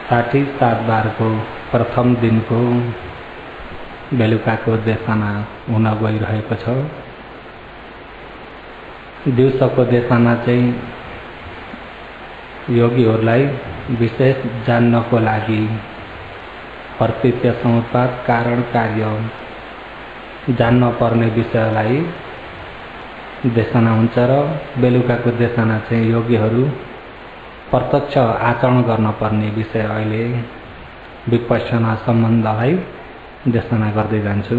67 बारको प्रथम दिनको बेलुकाको देशना हुन गइरहेको छ। दिउँसोको देशना चाहिँ योगीहरूलाई विशेष जान्नको लागि प्रकृति समुत्पाद कारण कार्य जान्न पर्ने विषयलाई देशना हुन्छ र बेलुकाको देशना चाहिँ योगीहरू प्रत्यक्ष आचरण गर्न पर्ने विषय अहिले विपश्यना सम्बन्धलाई देशना गर्दै जान्छु।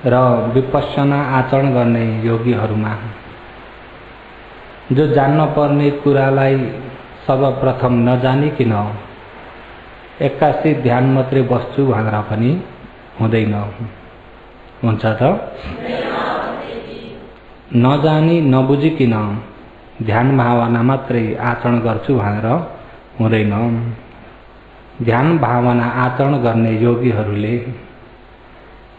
र विपश्यना आचरण गर्ने योगीहरूमा जो जान्न पर्ने कुरालाई सर्वप्रथम नजानिकन एक्कासी ध्यान मात्रै बस्छु भनेर पनि हुँदैन। हुन्छ त? नजानी नबुझिकन ध्यान भावना मात्रै आचरण गर्छु भनेर हुँदैन। ध्यान भावना आचरण गर्ने योगीहरूले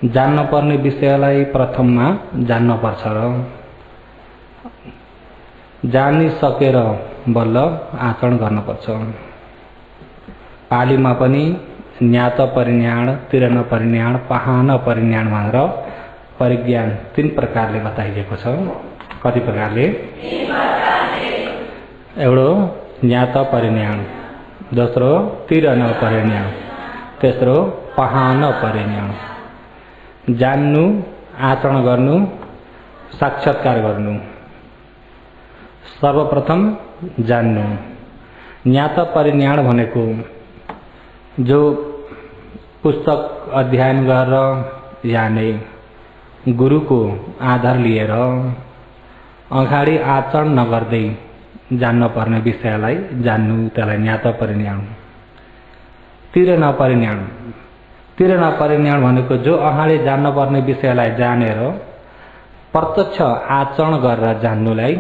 जान्न पर्ने विषयलाई प्रथममा जान्न पर्छ र जानिसकेर बल्ल आचरण गर्नुपर्छ। पालीमा पनि ज्ञात परिज्ञान, तिरन परिज्ञान, पहान परिज्ञान भनेर परिज्ञान 3 प्रकारले बताइएको छ। कति प्रकारले? एउटो ज्ञात परिज्ञान, दोस्रो तिरन परिज्ञान, तेस्रो पहान परिज्ञान। जान्नु, आचरण गर्नु, साक्षात्कार गर्नु। सर्वप्रथम जान्नु। ज्ञात परिज्ञान भनेको जो पुस्तक अध्ययन गरेर यानि गुरुको आधार लिएर अगाडि आचरण नगर्दै जान्न पर्ने विषयलाई जान्नु, त्यसलाई ज्ञात परिज्ञान। तिरन परिज्ञान। तिरन परिज्ञान भनेको जो अगाडि जान्न पर्ने विषयलाई जानेर प्रत्यक्ष आचरण गरेर जान्नुलाई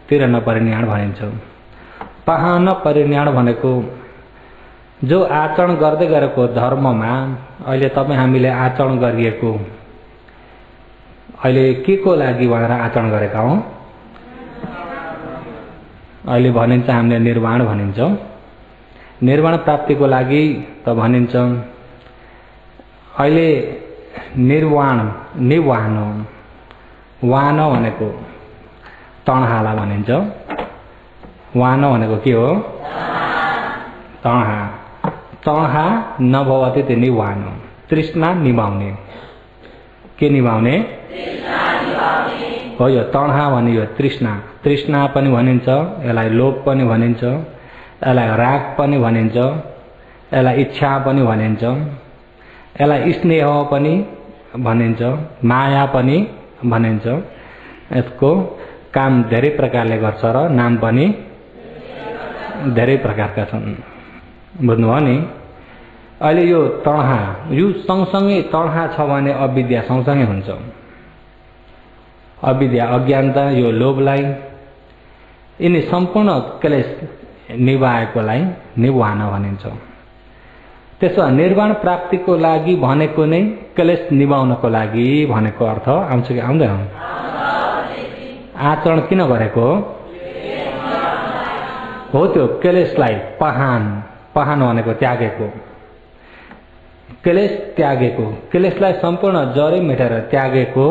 तिरन परिज्ञान भनिन्छ। पहान परिज्ञान भनेको जो आचरण गर्दै गरेको धर्ममा अहिले तपाईँ हामीले आचरण गरिएको अहिले के को लागि भनेर आचरण गरेका हौं? अहिले भनिन्छ हामीले निर्वाण भनिन्छ। निर्वाण प्राप्तिको लागि त भनिन्छ। अहिले निर्वाण निवान वान भनेको तणहाला भनिन्छ। वान भनेको के हो? तणहा। तणहा नभवति ते निवान। तृष्णा निभाउने। के निभाउने? हो, यो तणहा भनियो तृष्णा। तृष्णा पनि भनिन्छ, यसलाई लोभ पनि भनिन्छ, यसलाई राग पनि भनिन्छ, यसलाई इच्छा पनि भनिन्छ, यसलाई स्नेह पनि भनिन्छ, माया पनि भनिन्छ। यसको काम धेरै प्रकारले गर्छ र नाम पनि धेरै प्रकारका छन्। बुझ्नुभयो नि? अहिले यो तणहा, यो सँगसँगै तणहा छ भने अविद्या सँगसँगै हुन्छ। अविद्या अज्ञानता, यो लोभलाई, यिनी सम्पूर्ण क्लेश निभाएकोलाई निवान भनिन्छ। त्यसो निर्वाण प्राप्तिको लागि भनेको नै क्लेश निभाउनको लागि भनेको अर्थ आउँछ कि आउँदैन? आचरण किन गरेको हो? त्यो क्लेशलाई पहान। पहान भनेको त्यागेको, क्लेश त्यागेको, क्लेशलाई सम्पूर्ण जरै मेटेर त्यागेको,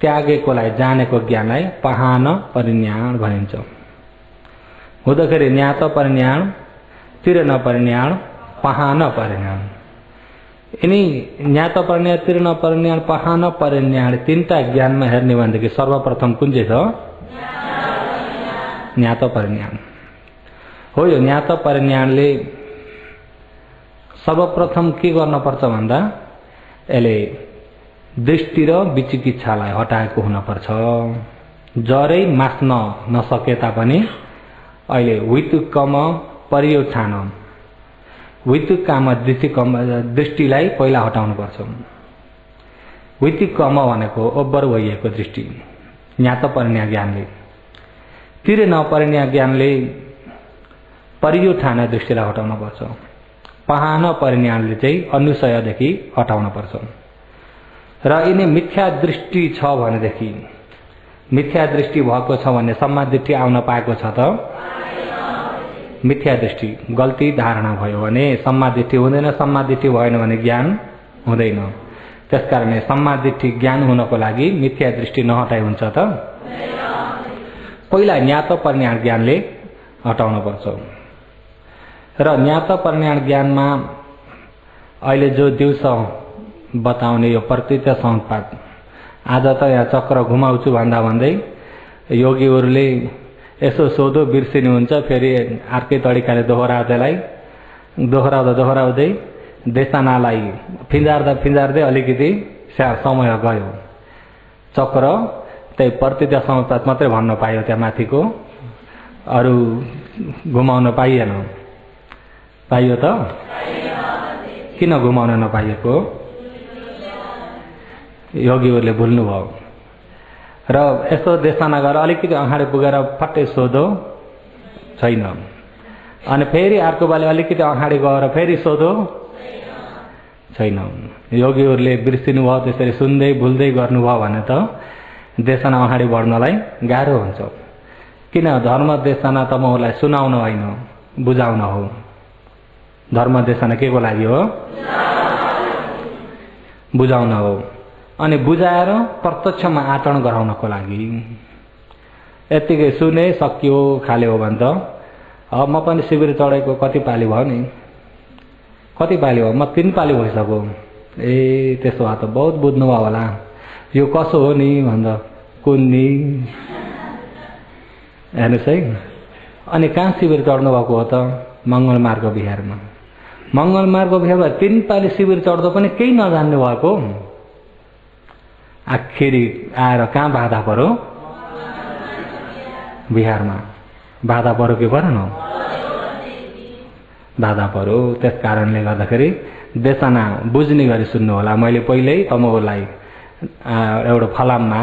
त्यागेकोलाई जानेको ज्ञानलाई पहान परिज्ञान भनिन्छ। हुँदाखेरि ज्ञात परिज्ञान, तिरन परिज्ञान, पहान परिज्ञान। यिनी ज्ञात परिज्ञान, तिरन परिज्ञान, पहान परिज्ञान 3टा ज्ञानमा हेर्ने भनेदेखि सर्वप्रथम कुन चाहिँ छ? ज्ञात परिज्ञान हो। यो ज्ञात परिज्ञानले सर्वप्रथम के गर्न पर्छ भन्दा यसले दृष्टि र विचिकित्सालाई हटाएको हुनुपर्छ। जरै मास्न नसके तापनि अहिले वितुक्कम परियोठान, वितुक्कम दृष्टिलाई पहिला हटाउनु पर्छ। वितुक्कम भनेको ओभर भइएको दृष्टि ज्ञात परिज्ञान ज्ञानले। तिरन परिज्ञान ज्ञानले परियोठान दृष्टिलाई हटाउनु पर्छ। पहान परिज्ञानले चाहिँ अनुशयदेखि हटाउनु पर्छ। र यिनी मिथ्या दृष्टि छ भनेदेखि, मिथ्या दृष्टि भएको छ भने सम्मा दृष्टि आउन पाएको छ त? मिथ्या दृष्टि गल्ती धारणा भयो भने सम्मा दृष्टि हुँदैन, सम्मा दृष्टि भएन भने ज्ञान हुँदैन। त्यसकारणले सम्मा दृष्टि ज्ञान हुनको लागि मिथ्या दृष्टि नहटाइ हुन्छ त? पहिला ज्ञात परिज्ञान ज्ञानले हटाउन पर्छ। र ज्ञात परिज्ञान ज्ञानमा अहिले जो दिउँसो बताउने यो प्रतीत सङ्घपात, आज त यहाँ चक्र घुमाउँछु भन्दा भन्दै योगीहरूले यसो सोधो बिर्सिनुहुन्छ, फेरि अर्कै तरिकाले दोहोऱ्याउँदै देशनालाई फिँजार्दै अलिकति समय गयो। चक्र त्यही प्रतीत सङ्घपात मात्रै भन्न पायो, त्यहाँ माथिको अरू घुमाउन पाइएन। पाइयो त? किन घुमाउन नपाइएको? योगीहरूले भुल्नुभयो। र यस्तो देशना गरेर अलिकति अगाडि पुगेर फट्टै सोधो, छैन। अनि फेरि अर्को पालि अलिकति अगाडि गएर फेरि सोधो, छैन। योगीहरूले बिर्सिनु भयो, त्यसरी सुन्दै भुल्दै गर्नुभयो भने त देशना अगाडि बढ्नलाई गाह्रो हुन्छ। किन? धर्म देशना त मलाई सुनाउन होइन, बुझाउन हो। धर्म देशना के को लागि हो? बुझाउन हो। अनि बुझाएर प्रत्यक्षमा आचरण गराउनको लागि। यत्तिकै सुने सकियो खाले हो भने त अब म पनि शिविर चढेको कति पाली भयो नि? कति पाली हो? म 3 पाली भइसक्यो। ए त्यसो भए त बहुत बुझ्नुभयो होला। यो कसो हो नि भन्दा कुन नि हेर्नुहोस् है। अनि कहाँ शिविर चढ्नु भएको हो त? मङ्गलमार्ग बिहारमा। मङ्गलमार्ग बिहारमा 3 पाली शिविर चढ्दो पनि केही नजान्नु भएको। आखिरी आएर कहाँ बाधा पर्यो? बिहारमा। बाधा पर्यो कि परेन? बाधा पर्यो। त्यस कारणले गर्दाखेरि देशना बुझ्ने गरी सुन्नु होला। मैले पहिल्यै तमोलाई एउटा फलाममा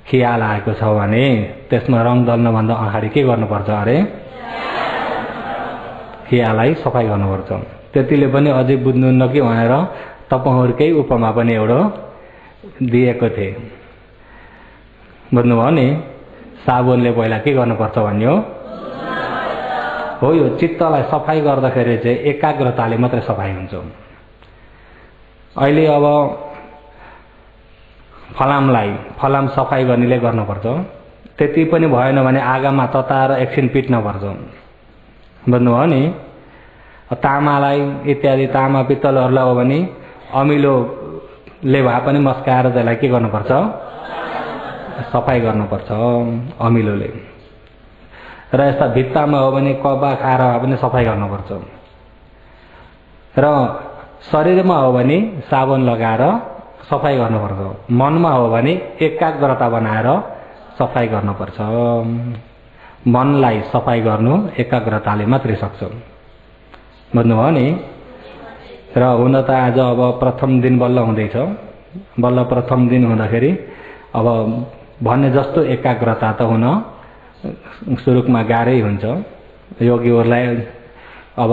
खियाल आएको छ भने त्यसमा रङ दल्नुभन्दा अगाडि के गर्नुपर्छ अरे? खियालाई सफाई गर्नुपर्छ। त्यतिले पनि अझै बुझ्नुहुन्न कि भनेर तपाईँहरूकै उपमा पनि एउटा दिएको थिए। बुझ्नुभयो नि? साबुनले पहिला के गर्नुपर्छ भन्यो हो। यो चित्तलाई सफाई गर्दाखेरि चाहिँ एकाग्रताले मात्रै सफाई हुन्छ। अहिले अब फलाम सफाई गर्नेले गर्नुपर्छ। त्यति पनि भएन भने आगामा तताएर एकछिन पिट्नुपर्छ। बुझ्नुभयो नि? तामालाई इत्यादि तामा पित्तलहरूलाई हो भने अमिलोले भए पनि मस्काएर त्यसलाई के गर्नुपर्छ? सफाई गर्नुपर्छ अमिलोले। र यस्ता भित्तामा हो भने कपा खाएर भए पनि सफाई गर्नुपर्छ। र शरीरमा हो भने साबुन लगाएर सफाई गर्नुपर्छ। मनमा हो भने एकाग्रता बनाएर सफाई गर्नुपर्छ। मनलाई सफाई गर्नु एकाग्रताले मात्रै सक्छ। बुझ्नुभयो नि? र हुन त आज अब प्रथम दिन बल्ल हुँदैछ। बल्ल प्रथम दिन हुँदाखेरि अब भन्ने जस्तो एकाग्रता त हुन सुरुमा गाह्रै हुन्छ। योगीहरूलाई अब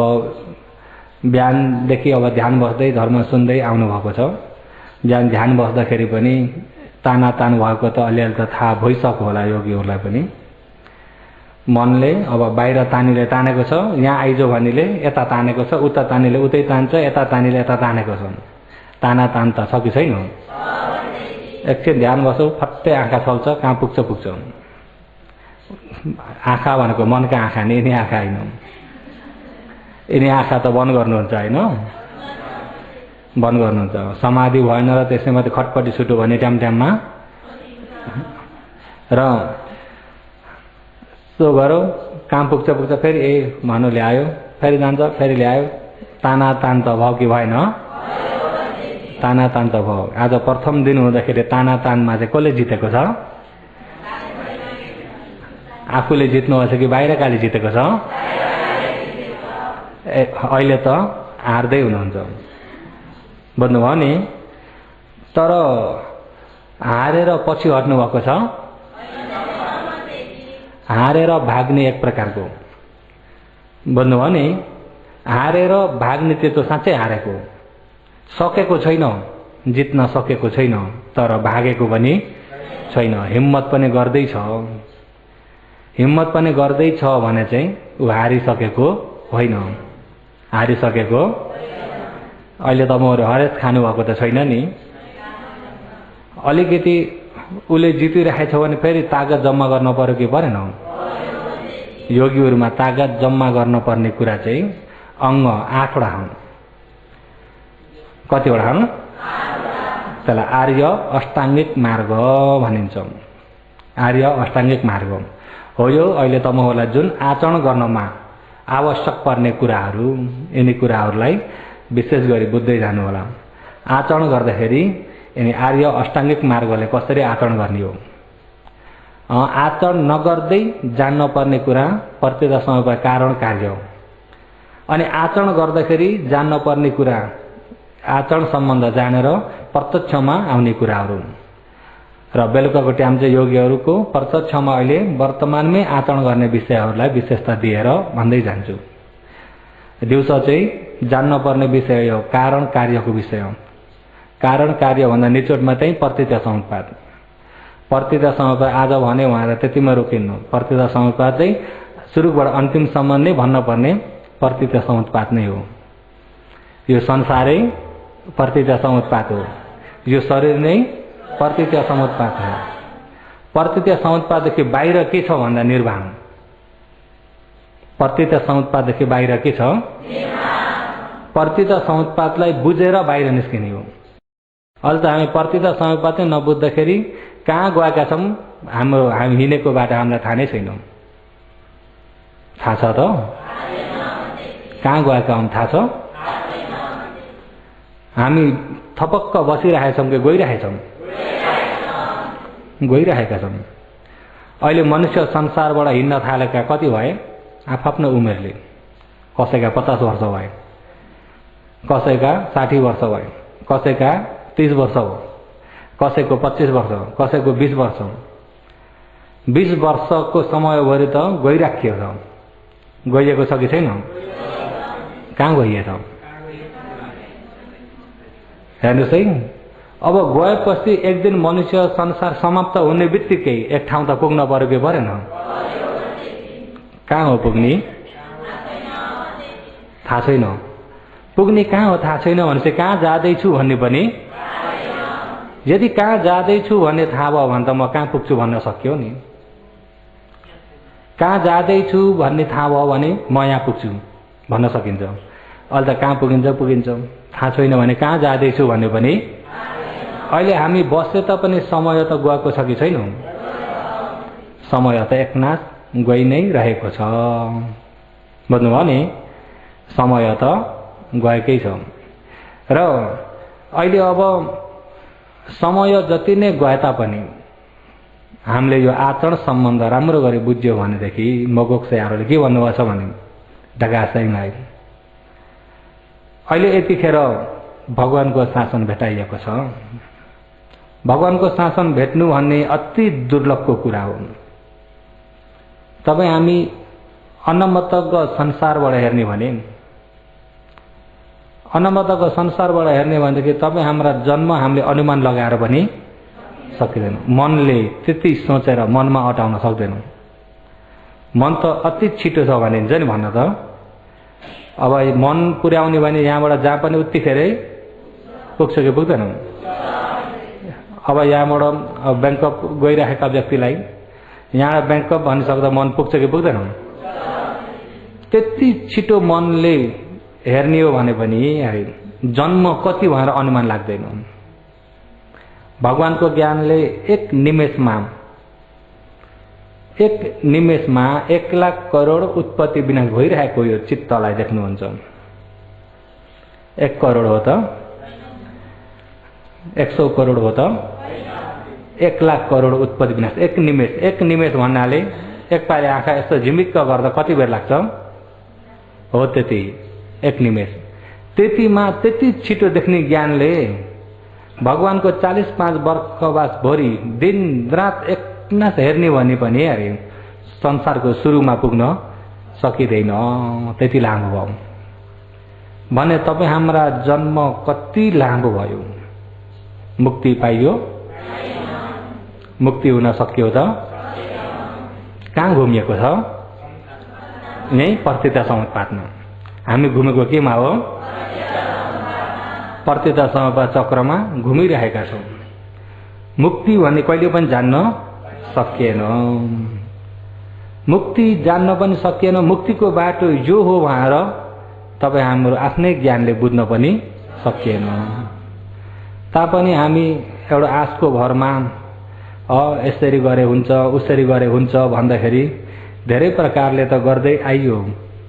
बिहानदेखि अब ध्यान बस्दै धर्म सुन्दै आउनुभएको छ। बिहान ध्यान बस्दाखेरि पनि तान भएको त अलिअलि त थाहा भइसक्यो होला योगीहरूलाई पनि। मनले अब बाहिर तानेको छ, यहाँ आइजो भन्नेले यता तानेको छ, उता तानेले उतै तान्छ, यता तानेले यता तानेको छ। तान त छ कि छैन? एकछिन ध्यान बसो, फट्टै आँखा चल्छ, कहाँ पुग्छ। आँखा भनेको मनका आँखा नि, यिनी आँखा होइन। यिनी आँखा त बन्द गर्नुहुन्छ होइन? बन्द गर्नुहुन्छ। समाधि भएन र त्यसैमा त खटपटी छुट्यो भने ट्याममा र सो गरौँ, कहाँ पुग्छ फेरि भन्नु ल्यायो, फेरि जान्छ, फेरि ल्यायो। तान त भयो कि भएन? तान त भयो। आज प्रथम दिन हुँदाखेरि तानमा चाहिँ कसले जितेको छ? आफूले जित्नु भएको छ कि बाहिरकाले जितेको छ? अहिले त हार्दै हुनुहुन्छ। बुझ्नुभयो नि? तर हारेर पछि हट्नु भएको छ? हारेर भाग्ने एक प्रकारको। बुझ्नुभयो नि? हारेर भाग्ने त्यो साँच्चै हारेको। सकेको छैन, जित्न सकेको छैन, तर भागेको पनि छैन। हिम्मत पनि गर्दैछ। हिम्मत पनि गर्दैछ भने चाहिँ ऊ हारिसकेको होइन। हारिसकेको अहिले तपाईँहरू हरेस खानुभएको त छैन नि। अलिकति उसले जितिरहेछ भने फेरि तागत जम्मा गर्न पर्यो कि परेन? योगीहरूमा तागत जम्मा गर्न पर्ने कुरा चाहिँ अङ्ग 8वटा हुन्। कतिवटा हुन्? त्यसलाई आर्य अष्टाङ्गिक मार्ग भनिन्छ। आर्य अष्टाङ्गिक मार्ग हो यो। अहिले तपाईँहरूलाई जुन आचरण गर्नमा आवश्यक पर्ने कुराहरू, यिनी कुराहरूलाई विशेष गरी बुझ्दै जानु होला। आचरण गर्दाखेरि यिनी आर्य अष्टाङ्गिक मार्गले कसरी आचरण गर्ने हो। आचरण नगर्दै जान्न पर्ने कुरा प्रत्येक समय कारण कार्य, अनि आचरण गर्दाखेरि जान्न पर्ने कुरा आचरण सम्बन्ध जानेर प्रत्यक्षमा आउने कुराहरू। र बेलुकाको टाइम चाहिँ योगीहरूको प्रत्यक्षमा अहिले वर्तमानमै आचरण गर्ने विषयहरूलाई विशेषता दिएर भन्दै जान्छु। दिउँसो चाहिँ जान्न पर्ने विषय हो कारण कार्यको विषय हो। कारण कार्य भन्दा निचोटमा चाहिँ प्रतीत समुत्पाद। प्रतीत समुत्पाद आज भने उहाँलाई त्यतिमा रोकिन्नु। प्रतीत समुत्पाद चाहिँ सुरुबाट अन्तिमसम्म नै भन्न पर्ने प्रतीत समुत्पाद नै हो। यो संसारै प्रतीत समुत्पाद हो। यो शरीर नै प्रतीत समुत्पाद हो। प्रतीत समुत्पाददेखि बाहिर के छ भन्दा निर्वाण। प्रतीत समुत्पाददेखि बाहिर के छ? प्रतीत समुत्पादलाई बुझेर बाहिर निस्किने हो। अहिले त हामी प्रतीत समुत्पाद नै नबुझ्दाखेरि कहाँ गएका छौँ हामी हिँडेको बाटो हामीलाई थाहा नै छैन। थाहा छ त? कहाँ गएका हौँ थाहा छ? हामी थपक्क बसिरहेछौँ कि गइरहेछौँ? गइरहेका छौँ। अहिले मनुष्य संसारबाट हिँड्न थालेका कति भए? आफ्नो उमेरले। कसैका 50 वर्ष भए, कसैका 60 वर्ष भए, कसैका 30 वर्ष हो, कसैको 25 वर्ष, कसैको 20 वर्ष। 20 वर्षको समयभरि त गइराखियो छ। गइएको छ कि छैन? कहाँ गइएछ? हेर्नुहोस् है, अब गएपछि एक दिन मनुष्य संसार समाप्त हुने बित्तिकै एक ठाउँ त पुग्न पर्यो कि परेन? कहाँ हो पुग्ने? थाहा छैन। पुग्ने कहाँ हो थाहा छैन भनेपछि कहाँ जाँदैछु भन्ने पनि, यदि कहाँ जाँदैछु भन्ने थाहा भयो भने त म कहाँ पुग्छु भन्न सक्यो नि। कहाँ जाँदैछु भन्ने थाहा भयो भने म यहाँ पुग्छु भन्न सकिन्छ। अहिले त कहाँ पुगिन्छ थाहा छैन भने कहाँ जाँदैछु भन्ने पनि। अहिले हामी बसे तापनि समय त गएको छ कि छैन? समय त एकनाथ गइ नै रहेको छ। बुझ्नुभयो नि? समय त गएकै छ। र अहिले अब समय जति नै गए तापनि हामीले यो आचरण सम्बन्ध राम्रो गरी बुझ्यो भनेदेखि मगोक्सेहरूले के भन्नुभएको छ भने डगासाइलाई अहिले यतिखेर भगवानको शासन भेटाइएको छ। भगवानको शासन भेट्नु भन्ने अति दुर्लभको कुरा हो। तपाईँ हामी अन्नमतको संसारबाट हेर्ने भने, अन्नमतको संसारबाट हेर्ने भनेदेखि तपाईँ हाम्रा जन्म हामीले अनुमान लगाएर पनि सकिँदैन। मनले त्यति सोचेर मनमा अटाउन सक्दैन। मन त अति छिटो छ भनिन्छ नि भन्न त। अब मन पुर्याउने भने यहाँबाट जहाँ पनि उत्तिखेरै पुग्छ कि पुग्दैन? अब यहाँबाट ब्याङ्कक गइरहेका व्यक्तिलाई यहाँ ब्याङ्कक भनिसक्दा मन पुग्छ कि पुग्दैन? त्यति छिटो मनले हेर्ने हो भने पनि जन्म कति भनेर अनुमान लाग्दैन। भगवानको ज्ञानले एक निमेषमा 1,00,000 करोड उत्पत्ति विनाश भइरहेको यो चित्तलाई देख्नुहुन्छ। 1 करोड हो त? 100 करोड हो त? 1,00,000 करोड उत्पत्ति विनाश। एक निमेष भन्नाले एक पाले आँखा यस्तो झिमिक्क गर्दा कति बेर लाग्छ? हो त्यति, 1 निमेष। त्यतिमा त्यति छिटो देख्ने ज्ञानले भगवानको 45 वर्षवास भरि दिन रात एकनाथ हेर्ने भने पनि अरे संसारको सुरुमा पुग्न सकिँदैन। त्यति लामो भयो भने तपाईँ हाम्रा जन्म कति लामो भयो? मुक्ति पाइयो? मुक्ति हुन सक्यो त? कहाँ घुमिएको छ? यही प्रत्यता समुत्पातमा हामी घुमेको केमा हो? प्रत्यता समुत्पात चक्रमा घुमिरहेका छौँ। मुक्ति भन्ने कहिले पनि जान्न सकिएन। मुक्ति जान्न पनि सकिएन। मुक्तिको बाटो यो हो भनेर तपाईँ हाम्रो आफ्नै ज्ञानले बुझ्न पनि सकिएन। तापनि हामी एउटा आशको भरमा यसरी गरे हुन्छ उसरी गरे हुन्छ भन्दाखेरि धेरै प्रकारले त गर्दै आइयो।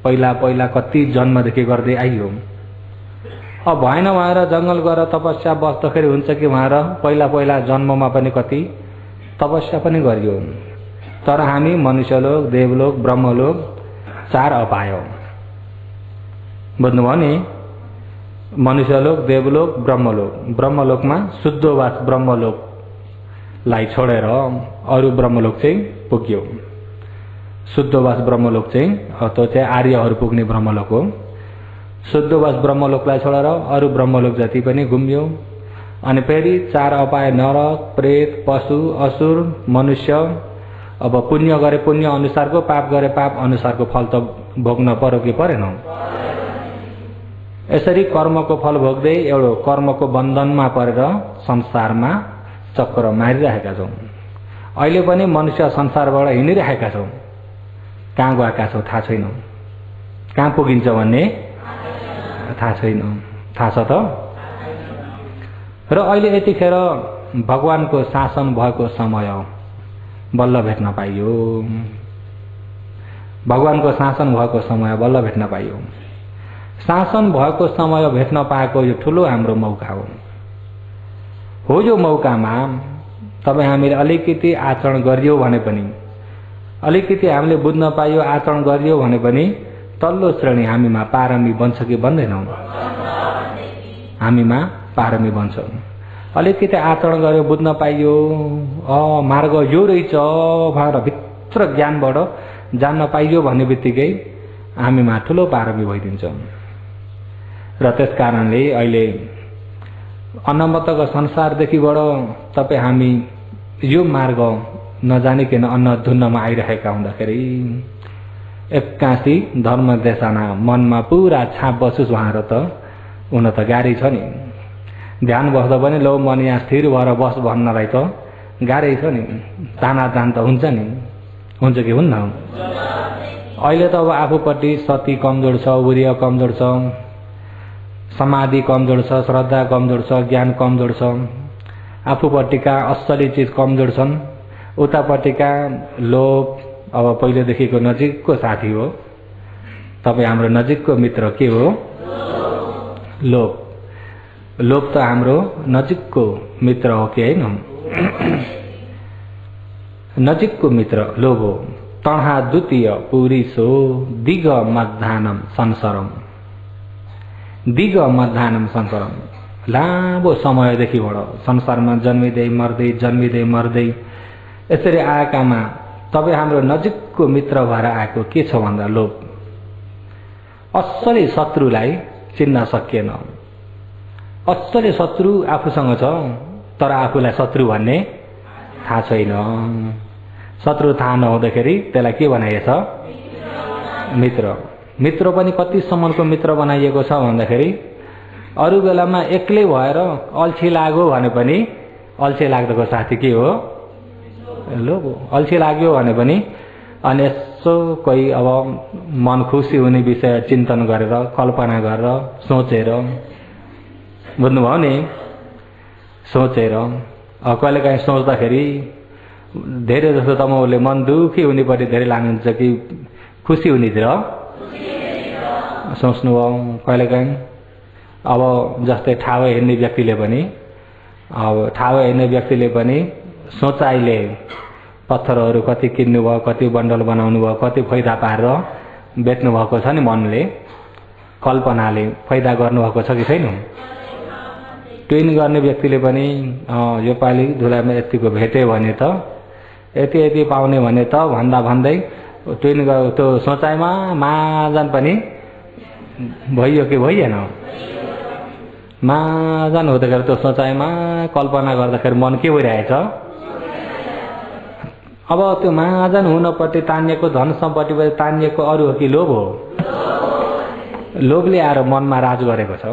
पहिला पहिला कति जन्मदेखि गर्दै आइयो। अब भएन भनेर जङ्गल गएर तपस्या बस्दाखेरि हुन्छ कि भनेर पहिला पहिला जन्ममा पनि कति तपस्या पनि गरियो। तर हामी मनुष्यलोक, देवलोक, ब्रह्मलोक 4 अपायो। बुझ्नुभयो नि? मनुष्यलोक, देवलोक, ब्रह्मलोक। ब्रह्मलोकमा शुद्धवास ब्रह्मलोकलाई छोडेर अरू ब्रह्मलोक चाहिँ पुग्यो। शुद्धवास ब्रह्मलोक चाहिँ त्यो चाहिँ आर्यहरू पुग्ने ब्रह्मलोक हो। शुद्धवास ब्रह्मलोकलाई छोडेर अरू ब्रह्मलोक जति पनि घुम्यो। अनि फेरि 4 अपाय नरक, प्रेत, पशु, असुर, मनुष्य। अब पुण्य गरे पुण्य अनुसारको, पाप गरे पाप अनुसारको फल त भोग्न पर्यो कि परेन? यसरी कर्मको फल भोग्दै एउटा कर्मको बन्धनमा परेर संसारमा चक्र मारिरहेका छौँ। अहिले पनि मनुष्य संसारबाट हिँडिरहेका छौँ। कहाँ गएका छौँ थाहा छैन। कहाँ पुगिन्छ भन्ने थाहा छैन। थाहा छ त? र अहिले यतिखेर भगवानको शासन भएको समय बल्ल भेट्न पाइयो। भगवानको शासन भएको समय बल्ल भेट्न पाइयो। शासन भएको समय भेट्न पाएको यो ठुलो हाम्रो मौका हो। यो मौकामा तपाईँ हामीले अलिकति आचरण गरियो भने पनि, अलिकति हामीले बुझ्न पाइयो, आचरण गरियो भने पनि तल्लो श्रेणी हामीमा पारमी बन्छ कि बन्दैनौँ? हामीमा पारमी बन्छ। अलिकति आचरण गर्यो, बुझ्न पाइयो, मार्ग यो रहेछ भनेर भित्र ज्ञानबाट जान्न पाइयो भन्ने बित्तिकै हामीमा ठुलो पारमी भइदिन्छ। र त्यस कारणले अहिले अन्नमतको संसारदेखिबाट तपाईँ हामी यो मार्ग नजानिकन अन्न धुन्नमा आइरहेका हुँदाखेरि एक्कासी धर्म देशना मनमा पुरा छाप बसोस् भनेर त हुन त गाह्रै छ नि। ध्यान बस्दा पनि लो मन यहाँ स्थिर भएर बस भन्नलाई त गाह्रै छ नि। तानातान त हुन्छ नि, हुन्छ कि हुन्न? अहिले त अब आफूपट्टि सती कमजोर छ, वीर्य कमजोर छ, समाधि कमजोर छ, श्रद्धा कमजोर छ, ज्ञान कमजोर छ। आफूपट्टिका असली चिज कमजोर छन्। उतापट्टिका लोभ अब पहिलेदेखिको नजिकको साथी हो। तपाईँ हाम्रो नजिकको मित्र के हो? लोभ। लोभ त हाम्रो नजिकको मित्र हो कि होइन? नजिकको मित्र लोभ हो। तणहा द्वितीय पुरीसो दिग मध्यानम संसारम। दिग मध्यानम संसारम। लामो समयदेखिबाट संसारमा जन्मिँदै मर्दै जन्मिँदै मर्दै यसरी आएकामा तपाईँ हाम्रो नजिकको मित्र भएर आएको के छ भन्दा लोभ। असली शत्रुलाई चिन्न सकिएन। असली शत्रु आफूसँग छ, तर आफूलाई शत्रु भन्ने थाहा छैन। शत्रु थाहा नहुँदाखेरि त्यसलाई के बनाइएछ? मित्र। मित्र पनि कतिसम्मको मित्र बनाइएको छ भन्दाखेरि अरू बेलामा एक्लै भएर अल्छी लाग्यो भने पनि अल्छी लाग्दोको साथी के हो? लोभ। अल्छी लाग्यो भने पनि अनि यसो कोही अब मन खुसी हुने विषय चिन्तन गरेर, कल्पना गरेर, सोचेर, बुझ्नुभयो नि? सोचेर कहिलेकाहीँ सोच्दाखेरि धेरै जस्तो तपाईँहरूले मन दुखी हुनेपट्टि धेरै लाग्नुहुन्छ कि खुसी हुनेतिर सोच्नुभयो? कहिलेकाहीँ अब जस्तै ठाउँ हिँड्ने व्यक्तिले पनि सोचाइले पत्थरहरू कति किन्नुभयो, कति बन्डल बनाउनु भयो, कति फाइदा पारेर बेच्नु भएको छ नि। मनले, कल्पनाले फाइदा गर्नुभएको छ कि छैन? ट्विन गर्ने व्यक्तिले पनि यो पालि धुलामा यतिको भेट्यो भने त यति यति पाउने भने त भन्दा भन्दै ट्विन त्यो सोचाइमा महाजन पनि भइयो कि भइएन? महाजन हुँदाखेरि त्यो सोचाइमा कल्पना गर्दाखेरि मन के भइरहेछ? अब त्यो महाजन हुनपट्टि तानिएको, धन सम्पत्तिपट्टि तानिएको अरू हो कि लोभ हो? लोभले आएर मनमा राज गरेको छ।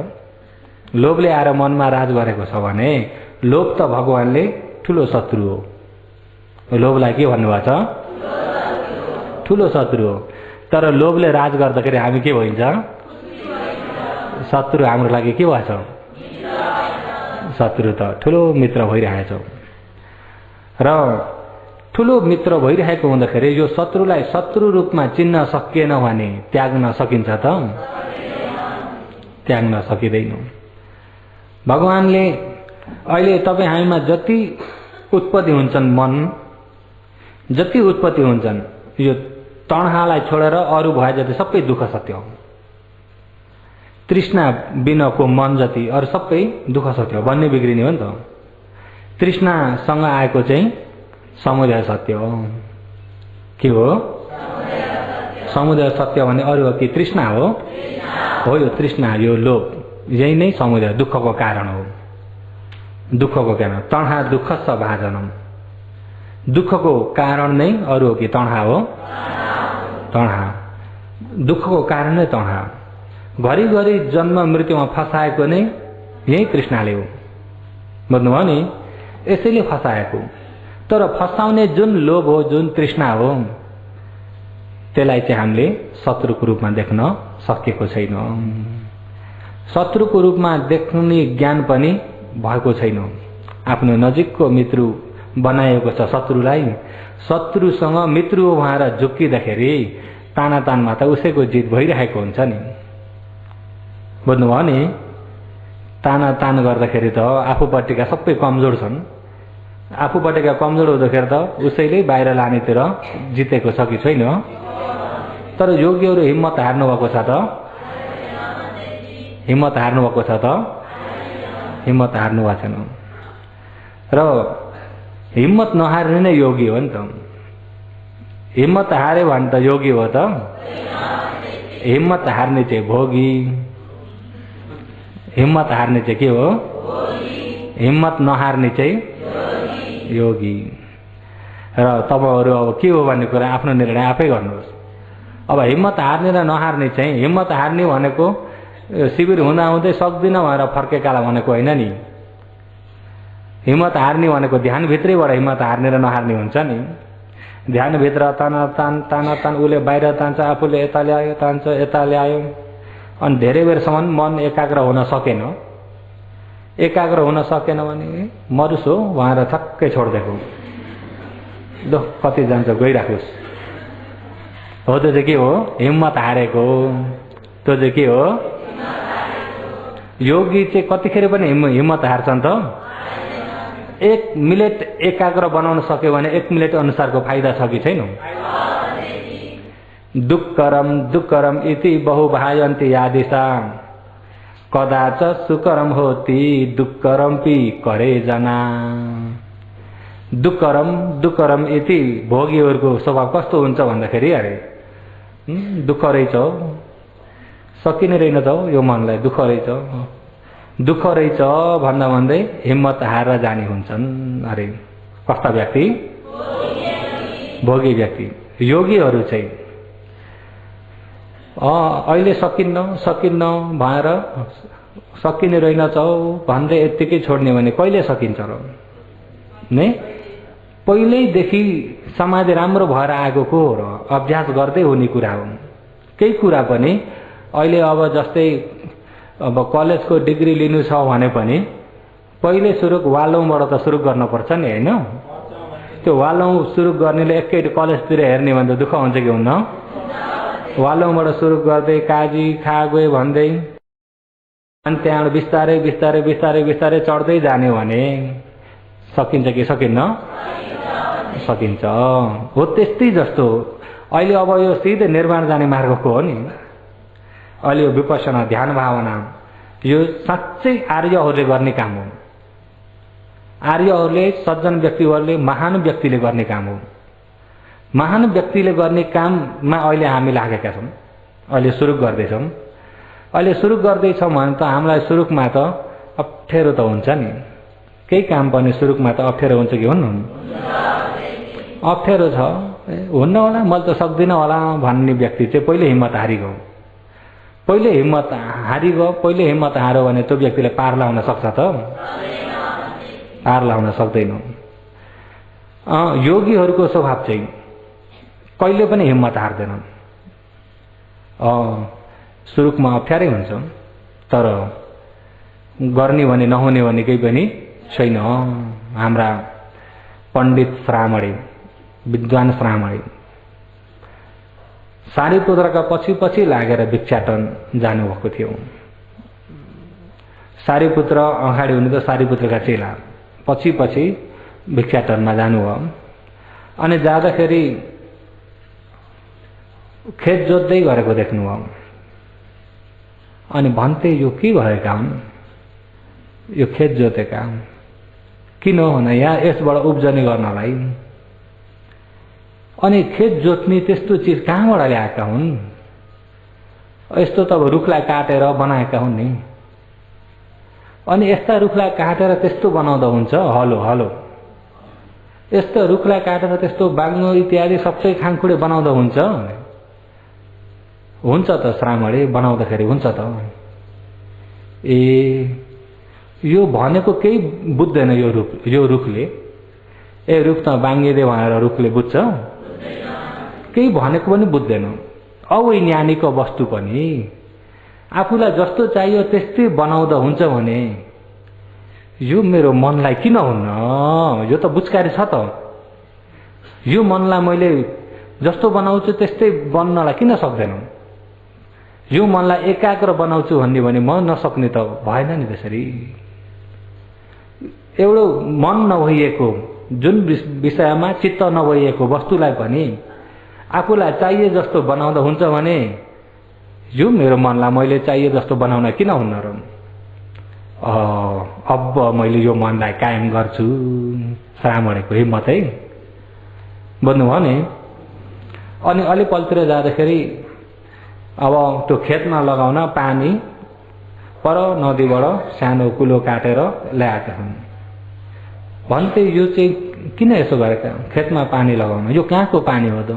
लोभले आएर मनमा राज गरेको छ भने लोभ त भगवानले ठुलो शत्रु हो। लोभलाई के भन्नुभएको छ? ठुलो शत्रु हो। तर लोभले राज गर्दाखेरि हामी के भइन्छ? शत्रु हाम्रो लागि के भएछ? शत्रु त ठुलो मित्र भइरहेछ। र ठुलो मित्र भइरहेको हुँदाखेरि यो शत्रुलाई शत्रु रूपमा चिन्न सकिएन भने त्याग्न सकिन्छ त? त्याग्न सकिँदैन। भगवानले अहिले तपाईँ हामीमा जति उत्पत्ति हुन्छन्, मन जति उत्पत्ति हुन्छन्, यो तणहालाई छोडेर अरू भए जति सबै दुःख सत्य हो। तृष्णा बिनाको मन जति अरू सबै दुःख सत्य हो, भन्ने बिग्रिने हो नि त। तृष्णासँग आएको चाहिँ समुदय सत्य हो। के हो? समुदय सत्य भने अरू हो कि तृष्णा हो? हो, यो तृष्णा, यो लोभ, यही नै समुदय दुःखको कारण हो। दुःखको कारण तणहा दुःख स भाजनम। दुःखको कारण नै अरू हो कि तणहा हो? तणहा, दुःखको कारण नै तणहा। घरिघरि जन्म मृत्युमा फसाएको नै यही तृष्णाले हो। बुझ्नुभयो नि? यसैले फसाएको। तर फसाउने जुन लोभ हो, जुन तृष्णा हो, त्यसलाई चाहिँ हामीले शत्रुको रूपमा देख्न सकेको छैन। शत्रुको रूपमा देख्ने ज्ञान पनि भएको छैन। आफ्नो नजिकको मित्र बनाएको छ शत्रुलाई। शत्रुसँग मित्र भएर झुक्किँदाखेरि तानातानमा त उसैको जित भइरहेको हुन्छ नि। बुझ्नुभयो नि? तानातान गर्दाखेरि त आफूपट्टिका सबै कमजोर छन्। आफूपट्टिका कमजोर हुँदाखेरि त उसैले बाहिर लानेतिर जितेको छ कि छैन? तर योगीहरू हिम्मत हार्नु भएको छ त? हिम्मत हार्नु भएको छ त? हिम्मत हार्नु भएको छैन। र हिम्मत नहार्ने नै योगी हो नि त। हिम्मत हार्यो भने त योगी हो त? हिम्मत हार्ने चाहिँ भोगी। हिम्मत हार्ने चाहिँ के हो? हिम्मत नहार्ने चाहिँ योगी। र तपाईहरु अब के हो भन्ने कुरा आफ्नो निर्णय आफै गर्नुहोस्। अब हिम्मत हार्ने र नहार्ने चाहिँ, हिम्मत हार्ने भनेको शिविर हुँदा हुँदै सक्दिन भनेर फर्केकाला भनेको होइन नि। हिम्मत हार्ने भनेको ध्यान भित्रैबाट हिम्मत हार्ने र नहार्ने हुन्छ नि। ध्यान भित्र तान उसले बाहिर तान्छ, आफूले यता ल्यायो, तान्छ यता ल्यायो, अनि धेरै बेरसम्म मन एकाग्र हुन सकेन। एकाग्र हुन सकेन भने मरुस हो भनेर ठक्कै छोडिदिएको। दो कति जान्छ गइराखोस्। हो त्यो चाहिँ के हो? हिम्मत हारेको। त्यो चाहिँ के हो? योगी चाहिँ कतिखेर पनि हिम्मत हार्छन् त? 1 मिनेट एकाग्र बनाउन सक्यो भने 1 मिनेट अनुसारको फाइदा छ कि छैन? दुक्करम इति बहुभायन्ति यादिशा कदाच सुकरम होती दुक्करमपि करे जना। दुक्करम इति भोगीहरूको स्वभाव कस्तो हुन्छ भन्दाखेरि अरे दुःख रहेछ, सकिने रहेनछ यो मनलाई, दुःख रहेछ दुःख रहेछ भन्दा भन्दै हिम्मत हारेर जाने हुन्छन्। अरे कस्ता व्यक्ति? भोगी व्यक्ति। योगीहरू चाहिँ अहिले सकिन्न भनेर सकिने रहेनछ भन्दै यत्तिकै छोड्ने भने कहिले सकिन्छ र? नै पहिल्यैदेखि समाज राम्रो भएर आएको को र अभ्यास गर्दै हुने कुरा हो। केही कुरा पनि अहिले अब जस्तै अब कलेजको डिग्री लिनु छ भने पनि पहिले सुरु वालौबाट त सुरु गर्नुपर्छ नि, हैन? त्यो वालौ सुरु गर्नेले एकै कलेजतिर हेर्ने भने त दुःख हुन्छ कि हुन्न? वालौबाट सुरु गर्दै काजी खागोए भन्दै अनि त्यहाँबाट बिस्तारै बिस्तारै बिस्तारै बिस्तारै चढ्दै जाने भने सकिन्छ कि सकिन्न? सकिन्छ। हो त्यस्तै जस्तो अहिले अब यो सिधै निर्माण जाने मार्गको हो नि। अहिले यो विपश्यना ध्यान भावना यो साँच्चै आर्यहरूले गर्ने काम हो। आर्यहरूले, सज्जन व्यक्तिहरूले, महान व्यक्तिले गर्ने काम हो। महान व्यक्तिले गर्ने काममा अहिले हामी लागेका छौँ। अहिले सुरु गर्दैछौँ। अहिले सुरु गर्दैछौँ भने त हामीलाई सुरुमा त अप्ठ्यारो त हुन्छ नि। केही काम पनि सुरुमा त अप्ठ्यारो हुन्छ कि हुन्न? अप्ठ्यारो छ, हुन्न होला, मैले त सक्दिनँ होला भन्ने व्यक्ति चाहिँ पहिले हिम्मत हारिगयो। पहिले हिम्मत हार्यो भने त्यो व्यक्तिले पार लाउन सक्छ त? पार लाउन सक्दैन। योगीहरूको स्वभाव चाहिँ कहिले पनि हिम्मत हार्दैनन्। सुरुमा अप्ठ्यारै हुन्छ, तर गर्ने भने नहुने भने केही पनि छैन। हाम्रा पण्डित श्रामणे, विद्वान श्रामणे सारीपुत्रका पछि पछि लागेर भिक्षाटन जानुभएको थियो। सारीपुत्र अगाडि हुने त सारीपुत्रका चेला, पछि पछि भिक्षाटनमा जानुभयो। अनि जाँदाखेरि खेत जोत्दै गरेको देख्नुभयो। अनि भन्थे यो के भएका हुन्, यो खेत जोतेका किन हो न, यहाँ यसबाट उब्जनी गर्नलाई। अनि खेत जोत्ने त्यस्तो चिज कहाँबाट ल्याएका हुन्? यस्तो त अब रुखलाई काटेर बनाएका हुन् नि। अनि यस्ता रुखलाई काटेर त्यस्तो बनाउँदा हुन्छ? हलो यस्तो रुखलाई काटेर त्यस्तो बाङ्गो इत्यादि सबै खाङखुडे बनाउँदा हुन्छ? हुन्छ त श्रामणे, बनाउँदाखेरि हुन्छ त। यो भनेको केही बुझ्दैन यो रुखले। रुख त बाङ्गिदे भनेर रुखले बुझ्छ? केही भनेको पनि बुझ्दैन। अवैज्ञानिक वस्तु पनि आफूलाई जस्तो चाहियो त्यस्तै बनाउँदा हुन्छ भने यो मेरो मनलाई किन हुन्न? यो त बुझकारी छ त। यो मनलाई मैले जस्तो बनाउँछु त्यस्तै बन्नलाई किन सक्दैन? यो मनलाई एकाग्र बनाउँछु भन्ने भने म नसक्ने त भएन नि त्यसरी। एउटा मन नभइएको, जुन विषयमा चित्त नभइएको वस्तुलाई पनि आफूलाई चाहिए जस्तो बनाउँदा हुन्छ भने यो मेरो मनलाई मैले चाहिए जस्तो बनाउन किन हुन्न र? अब मैले यो मनलाई कायम गर्छु। श्रामणेको हिम्मत है, बुझ्नुभयो नि। अनि अलि पल्तिर जाँदाखेरि अब त्यो खेतमा लगाउन पानी पर नदीबाट सानो कुलो काटेर ल्याएका हुन्। भन्थे यो चाहिँ किन यसो गरेका? खेतमा पानी लगाउन। यो कहाँको पानी हो त?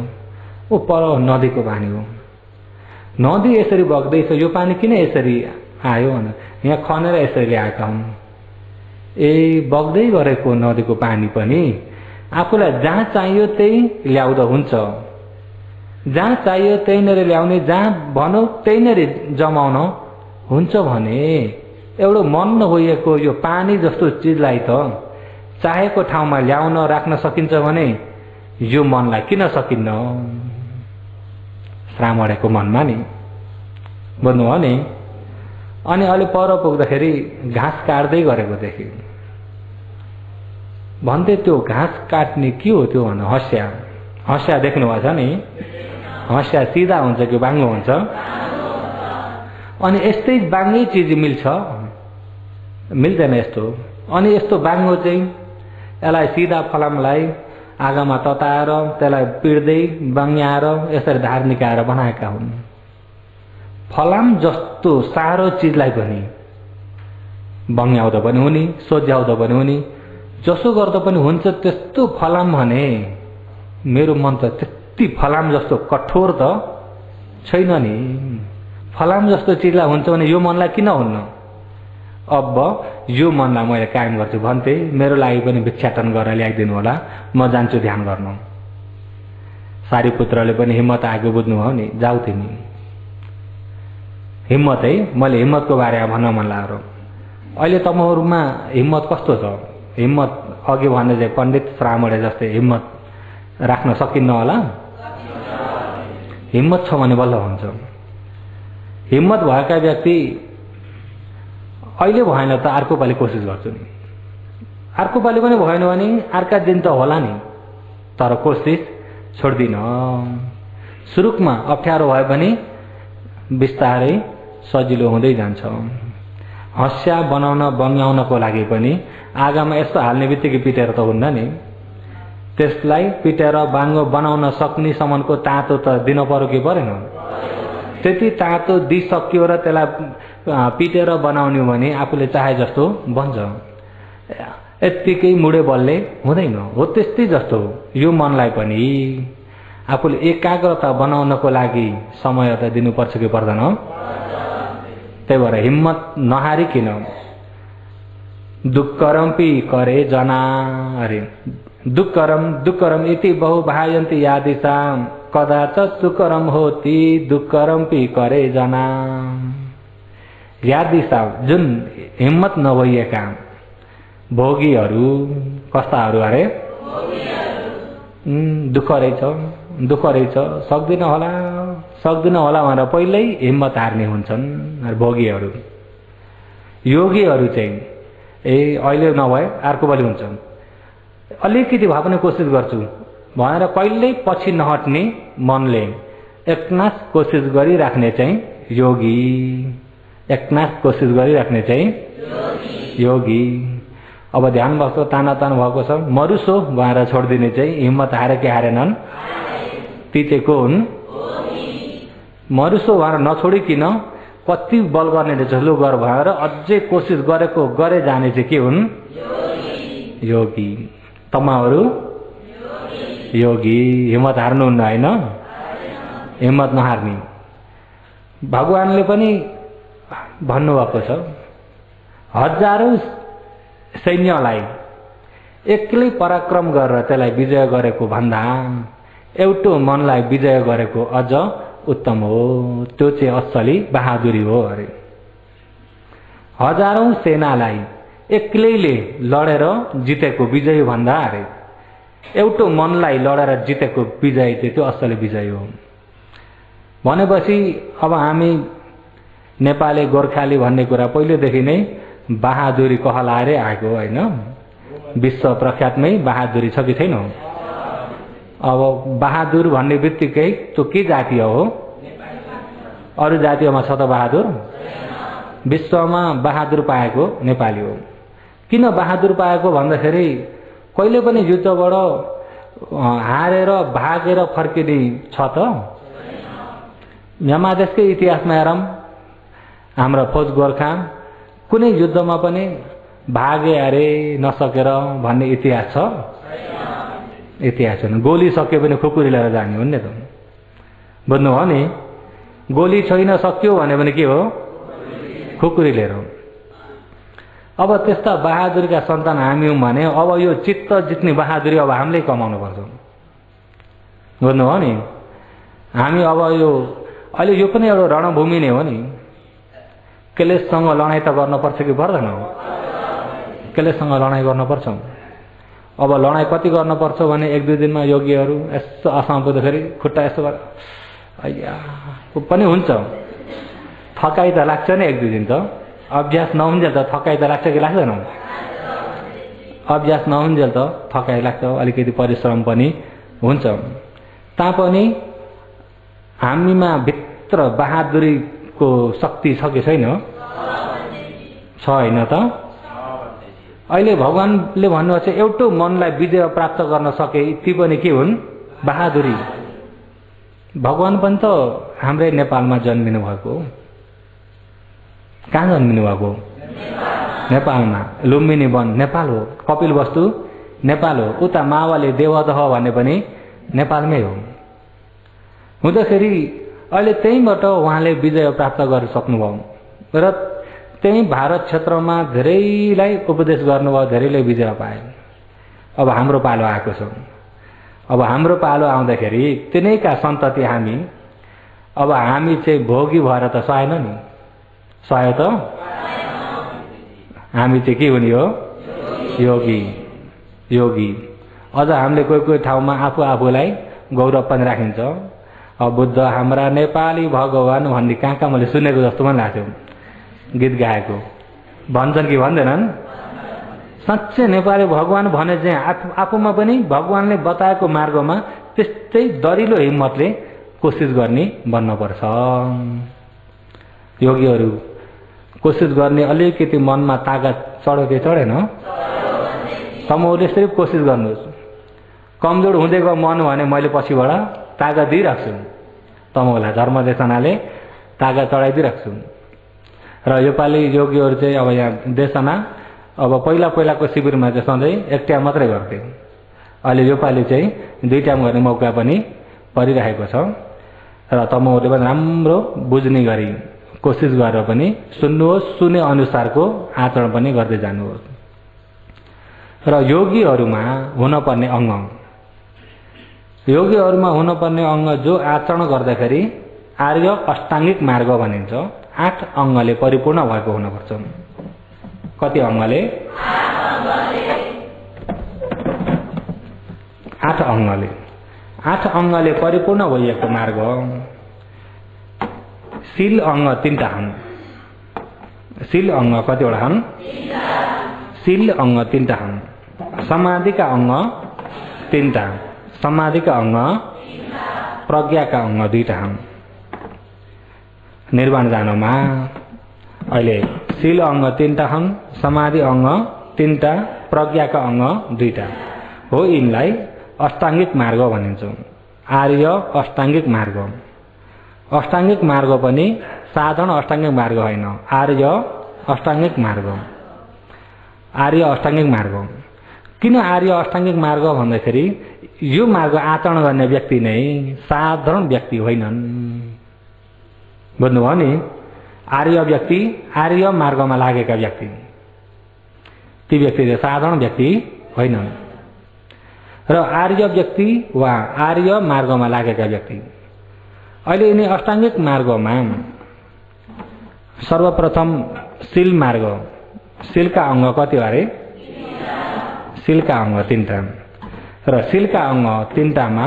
ओ पर नदीको पानी हो। नदी यसरी बग्दैछ, यो पानी किन यसरी आयो? यहाँ खनेर यसरी ल्याएका हुन्। बग्दै गरेको नदीको पानी पनि आफूलाई जहाँ चाहियो त्यही ल्याउँदा हुन्छ। जहाँ चाहियो त्यहीँनिर ल्याउने, जहाँ भनौ त्यहीँनिर जमाउन हुन्छ भने एउटा मन नभइएको यो पानी जस्तो चिजलाई त चाहेको ठाउँमा ल्याउन राख्न सकिन्छ भने यो मनलाई किन सकिन्न? श्रामणेको मनमा नि, बुझ्नुभयो नि। अनि अलि पर पुग्दाखेरि घाँस काट्दै गरेको देख्यो। भन्थे त्यो घाँस काट्ने के हो त्यो भन्दा हँसिया। हँसिया देख्नुभएको छ नि? हँसिया सिधा हुन्छ कि बाङ्गो हुन्छ? अनि यस्तै बाङ्गै चिज मिल्छ? मिल्दैन यस्तो। अनि यस्तो बाङ्गो चाहिँ यसलाई सिधा फलामलाई आगोमा तताएर त्यसलाई पिड्दै बङ्ग्याएर यसरी धार निकालेर बनाएका हुन्। फलाम जस्तो सारो चिजलाई पनि बङ्ग्याउँदा पनि हुने, सोझ्याउँदा पनि हुने, जसो गर्दा पनि हुन्छ त्यस्तो फलाम भने मेरो मन त त्यति फलाम जस्तो कठोर त छैन नि। फलाम जस्तो चिजलाई हुन्छ भने यो मनलाई किन हुन्न? अब यो मनलाई मैले कायम गर्छु भन्थे। मेरो लागि पनि भिक्षाटन गरेर ल्याइदिनु होला, म जान्छु ध्यान गर्नु। सारीपुत्रले पनि हिम्मत आएको बुझ्नुभयो नि, जाऊ तिमी। हिम्मत है, मैले हिम्मतको बारेमा भन्न मन लाग्यो। अहिले तपाईँहरूमा हिम्मत कस्तो छ? हिम्मत अघि भन्ने चाहिँ पण्डित श्रामणे जस्तै हिम्मत राख्न सकिन्न होला? हिम्मत छ भने बल्ल हुन्छ। हिम्मत भएका व्यक्ति अहिले भएन त अर्को पालि कोसिस गर्छु नि। अर्को पालि पनि भएन भने अर्का दिन त होला नि, तर कोसिस छोड्दिन। सुरुमा अप्ठ्यारो भए पनि बिस्तारै सजिलो हुँदै जान्छ। हँसिया बनाउन बङ्ग्याउनको लागि पनि आगामा यस्तो हाल्ने बित्तिकै पिटेर त हुन्न नि। त्यसलाई पिटेर बाङ्गो बनाउन सक्ने सम्मको तातो त दिन पर्यो कि परेन? त्यति तातो दिइसक्यो र त्यसलाई पिटेर बनाउने भने आफूले चाहे जस्तो बन्छ। यत्तिकै मुडे बलले हुँदैन हो। त्यस्तै जस्तो हो यो मनलाई पनि आफूले एकाग्रता बनाउनको लागि समय त दिनुपर्छ कि पर्दैन? त्यही भएर हिम्मत नहारिकिन दुक्करम्पी करे जना अरे दुक्करम इति बहु भायन्ति यादिसाम कदाचित सुकरम होती दुक्करम्पी करे जना। यादिसाम जुन हिम्मत नभइएका भोगीहरू कस्ताहरू अरे दुःख रहेछ सक्दिन होला भनेर पहिल्यै हिम्मत हार्ने हुन्छन् भोगीहरू। योगीहरू चाहिँ अहिले नभए अर्को बलि हुन्छन्, अलिकति भए पनि कोसिस गर्छु भनेर कहिल्यै पछि नहट्ने मनले एकनास कोसिस गरिराख्ने चाहिँ योगी। एकनास कोसिस गरिराख्ने चाहिँ योगी। अब ध्यान भएको ताना भएको छ मरुसो भनेर छोडिदिने चाहिँ हिम्मत हारे कि हारेनन्? ती चाहिँ को हुन्? मरुसो भनेर नछोडिकन कति बल गर्ने झुलो गर भनेर अझै कोसिस गरे जाने चाहिँ के हुन्? योगी। तमाहरू योगी। हिम्मत हार्नुहुन्न होइन? हिम्मत नहार्ने। भगवानले पनि भन्नुभएको छ हजारौं सैन्यलाई एक्लै पराक्रम गरेर त्यसलाई विजय गरेको भन्दा एउटो मनलाई विजय गरेको अझ उत्तम हो। त्यो चाहिँ असली बहादुरी हो अरे। हजारौं सेनालाई एक्लैले लडेर जितेको विजय भन्दा अरे एउटो मनलाई लडेर जितेको विजय चाहिँ त्यो असली विजय हो। भनेपछि अब हामी नेपाली गोर्खाली भन्ने कुरा पहिलेदेखि नै बहादुरी कहलाएर आएको होइन? विश्व प्रख्यातमै बहादुरी छ कि छैन? अब बहादुर भन्ने बित्तिकै त्यो के जातीय हो? अरू जातीयमा छ त बहादुर? विश्वमा बहादुर पाएको नेपाली हो। किन बहादुर पाएको भन्दाखेरि कहिले पनि युद्धबाट हारेर भागेर फर्किने छ त? यहाँ देशकै इतिहासमा हेरौँ, हाम्रो फौज गोर्खा कुनै युद्धमा पनि भागे अरे नसकेर भन्ने इतिहास छ? इतिहास छैन। गोली सक्यो भने खुकुरी लिएर जाने हो नि त। बुझ्नु हो नि? गोली छैन सक्यो भने पनि के हो? खुकुरी लिएर। अब त्यस्ता बहादुरीका सन्तान हामी हौँ भने अब यो चित्त जित्ने बहादुरी अब हामीले कमाउनु पर्छ। बुझ्नु हो नि? हामी अब यो अहिले यो पनि एउटा रणभूमि नै हो नि। क्लेशसँग लडाइँ त गर्नुपर्छ कि पर्दैन? क्लेशसँग लडाइँ गर्नुपर्छ। अब लडाइँ कति गर्नुपर्छ भने एक दुई दिनमा योगीहरू यस्तो आसाम पुग्दाखेरि खुट्टा यस्तो अय्या पनि हुन्छ। थकाइ त लाग्छ नि एक दुई दिन त। अभ्यास नहुन्जेल त थकाइ त लाग्छ कि लाग्दैन? अभ्यास नहुन्जेल त थकाइ लाग्छ, अलिकति परिश्रम पनि हुन्छ। तापनि हामीमा भित्र बहादुरीको शक्ति छ कि छैन? छ होइन त? अहिले भगवानले भन्नुहुन्छ एउटो मनलाई विजय प्राप्त गर्न सके ती पनि के हुन्? बहादुरी। भगवान पनि त हाम्रै नेपालमा जन्मिनु भएको हो। कहाँ जन्मिनु भएको? नेपालमा। लुम्बिनी वन नेपाल हो। कपिल वस्तु नेपाल हो। उता मावली देवदह भन्ने पनि नेपालमै हो। हुँदाखेरि अहिले त्यहीँबाट उहाँले विजय प्राप्त गर्न सक्नुभयो र त्यही भारत क्षेत्रमा धेरैलाई उपदेश गर्नुभयो, धेरैले विजय पाए। अब हाम्रो पालो आएको छ। अब हाम्रो पालो आउँदाखेरि तिनैका सन्तति हामी, अब हामी चाहिँ भोगी भएर त सहेन नि? सह्यो त? हामी चाहिँ के हुने हो? योगी। योगी। अझ हामीले कोही ठाउँमा आफूलाई गौरव पनि राखिन्छ। अब बुद्ध हाम्रा नेपाली भगवान भन्ने कहाँ मैले सुनेको जस्तो पनि लाग्थ्यो गीत गाएको। भन्छन् कि भन्दैनन्? साँच्चै नेपाली भगवान भने चाहिँ आफूमा पनि भगवानले बताएको मार्गमा त्यस्तै दरिलो हिम्मतले कोसिस गर्ने बन्नुपर्छ। योगीहरू कोसिस गर्ने अलिकति मनमा तागत चढ्यो कि चढेन? तमौले सिर्फ कोसिस गर्नुहोस्। कमजोर हुँदै गयो मन भने मैले पछिबाट तागत दिइराख्छु। तमौलाई धर्मदेशनाले तागत चढाइदिइराख्छु। र योपालि योगीहरू चाहिँ अब यहाँ देशना अब पहिलाको शिविरमा चाहिँ सधैँ एक टाइम मात्रै गर्थे। अहिले योपालि चाहिँ 2 टाइम गर्ने मौका पनि परिरहेको छ र तपाईहरुले पनि राम्रो बुझ्ने गरी कोसिस गरेर पनि सुन्नुहोस्, सुने अनुसारको आचरण पनि गर्दै जानुहोस्। र योगीहरुमा हुनुपर्ने अंग, योगीहरुमा हुनुपर्ने अंग जो आचरण गर्दाखेरि आर्य अष्टांगिक मार्ग भनिन्छ, 8 अंगले परिपूर्ण भएको हुनुपर्छ। कति अंगले? 8 अंगले। 8 अंगले परिपूर्ण भएको मार्ग। शील अंग 3टा हुन्। शील अंग कतिवटा हुन्? 3टा। शील अंग 3टा हुन्। समाधिका अंग 3टा। समाधिका अंग 3टा। प्रज्ञाका अंग 2टा हुन्। निर्वाण जानमा अहिले शील अंग 3टा हुन्, समाधि अंग 3टा, प्रज्ञाका अंग 2टा हो। यिनलाई अष्टांगिक मार्ग भनिन्छ। आर्य अष्टांगिक मार्ग। अष्टांगिक मार्ग पनि साधारण अष्टांगिक मार्ग होइन, आर्य अष्टांगिक मार्ग। आर्य अष्टांगिक मार्ग। किन आर्य अष्टांगिक मार्ग भन्दाखेरि यो मार्ग आचरण गर्ने व्यक्ति नै साधारण व्यक्ति होइनन्। बुझ्नुभयो नि? आर्य व्यक्ति, आर्य मार्गमा लागेका व्यक्ति, ती व्यक्ति साधारण व्यक्ति होइनन्। र आर्य व्यक्ति वा आर्य मार्गमा लागेका व्यक्ति अहिले यिनी अष्टांगिक मार्गमा सर्वप्रथम शील मार्ग। शीलका अंग कति अरे? 3टा। शीलका अंग 3टा। र शीलका अंग 3टामा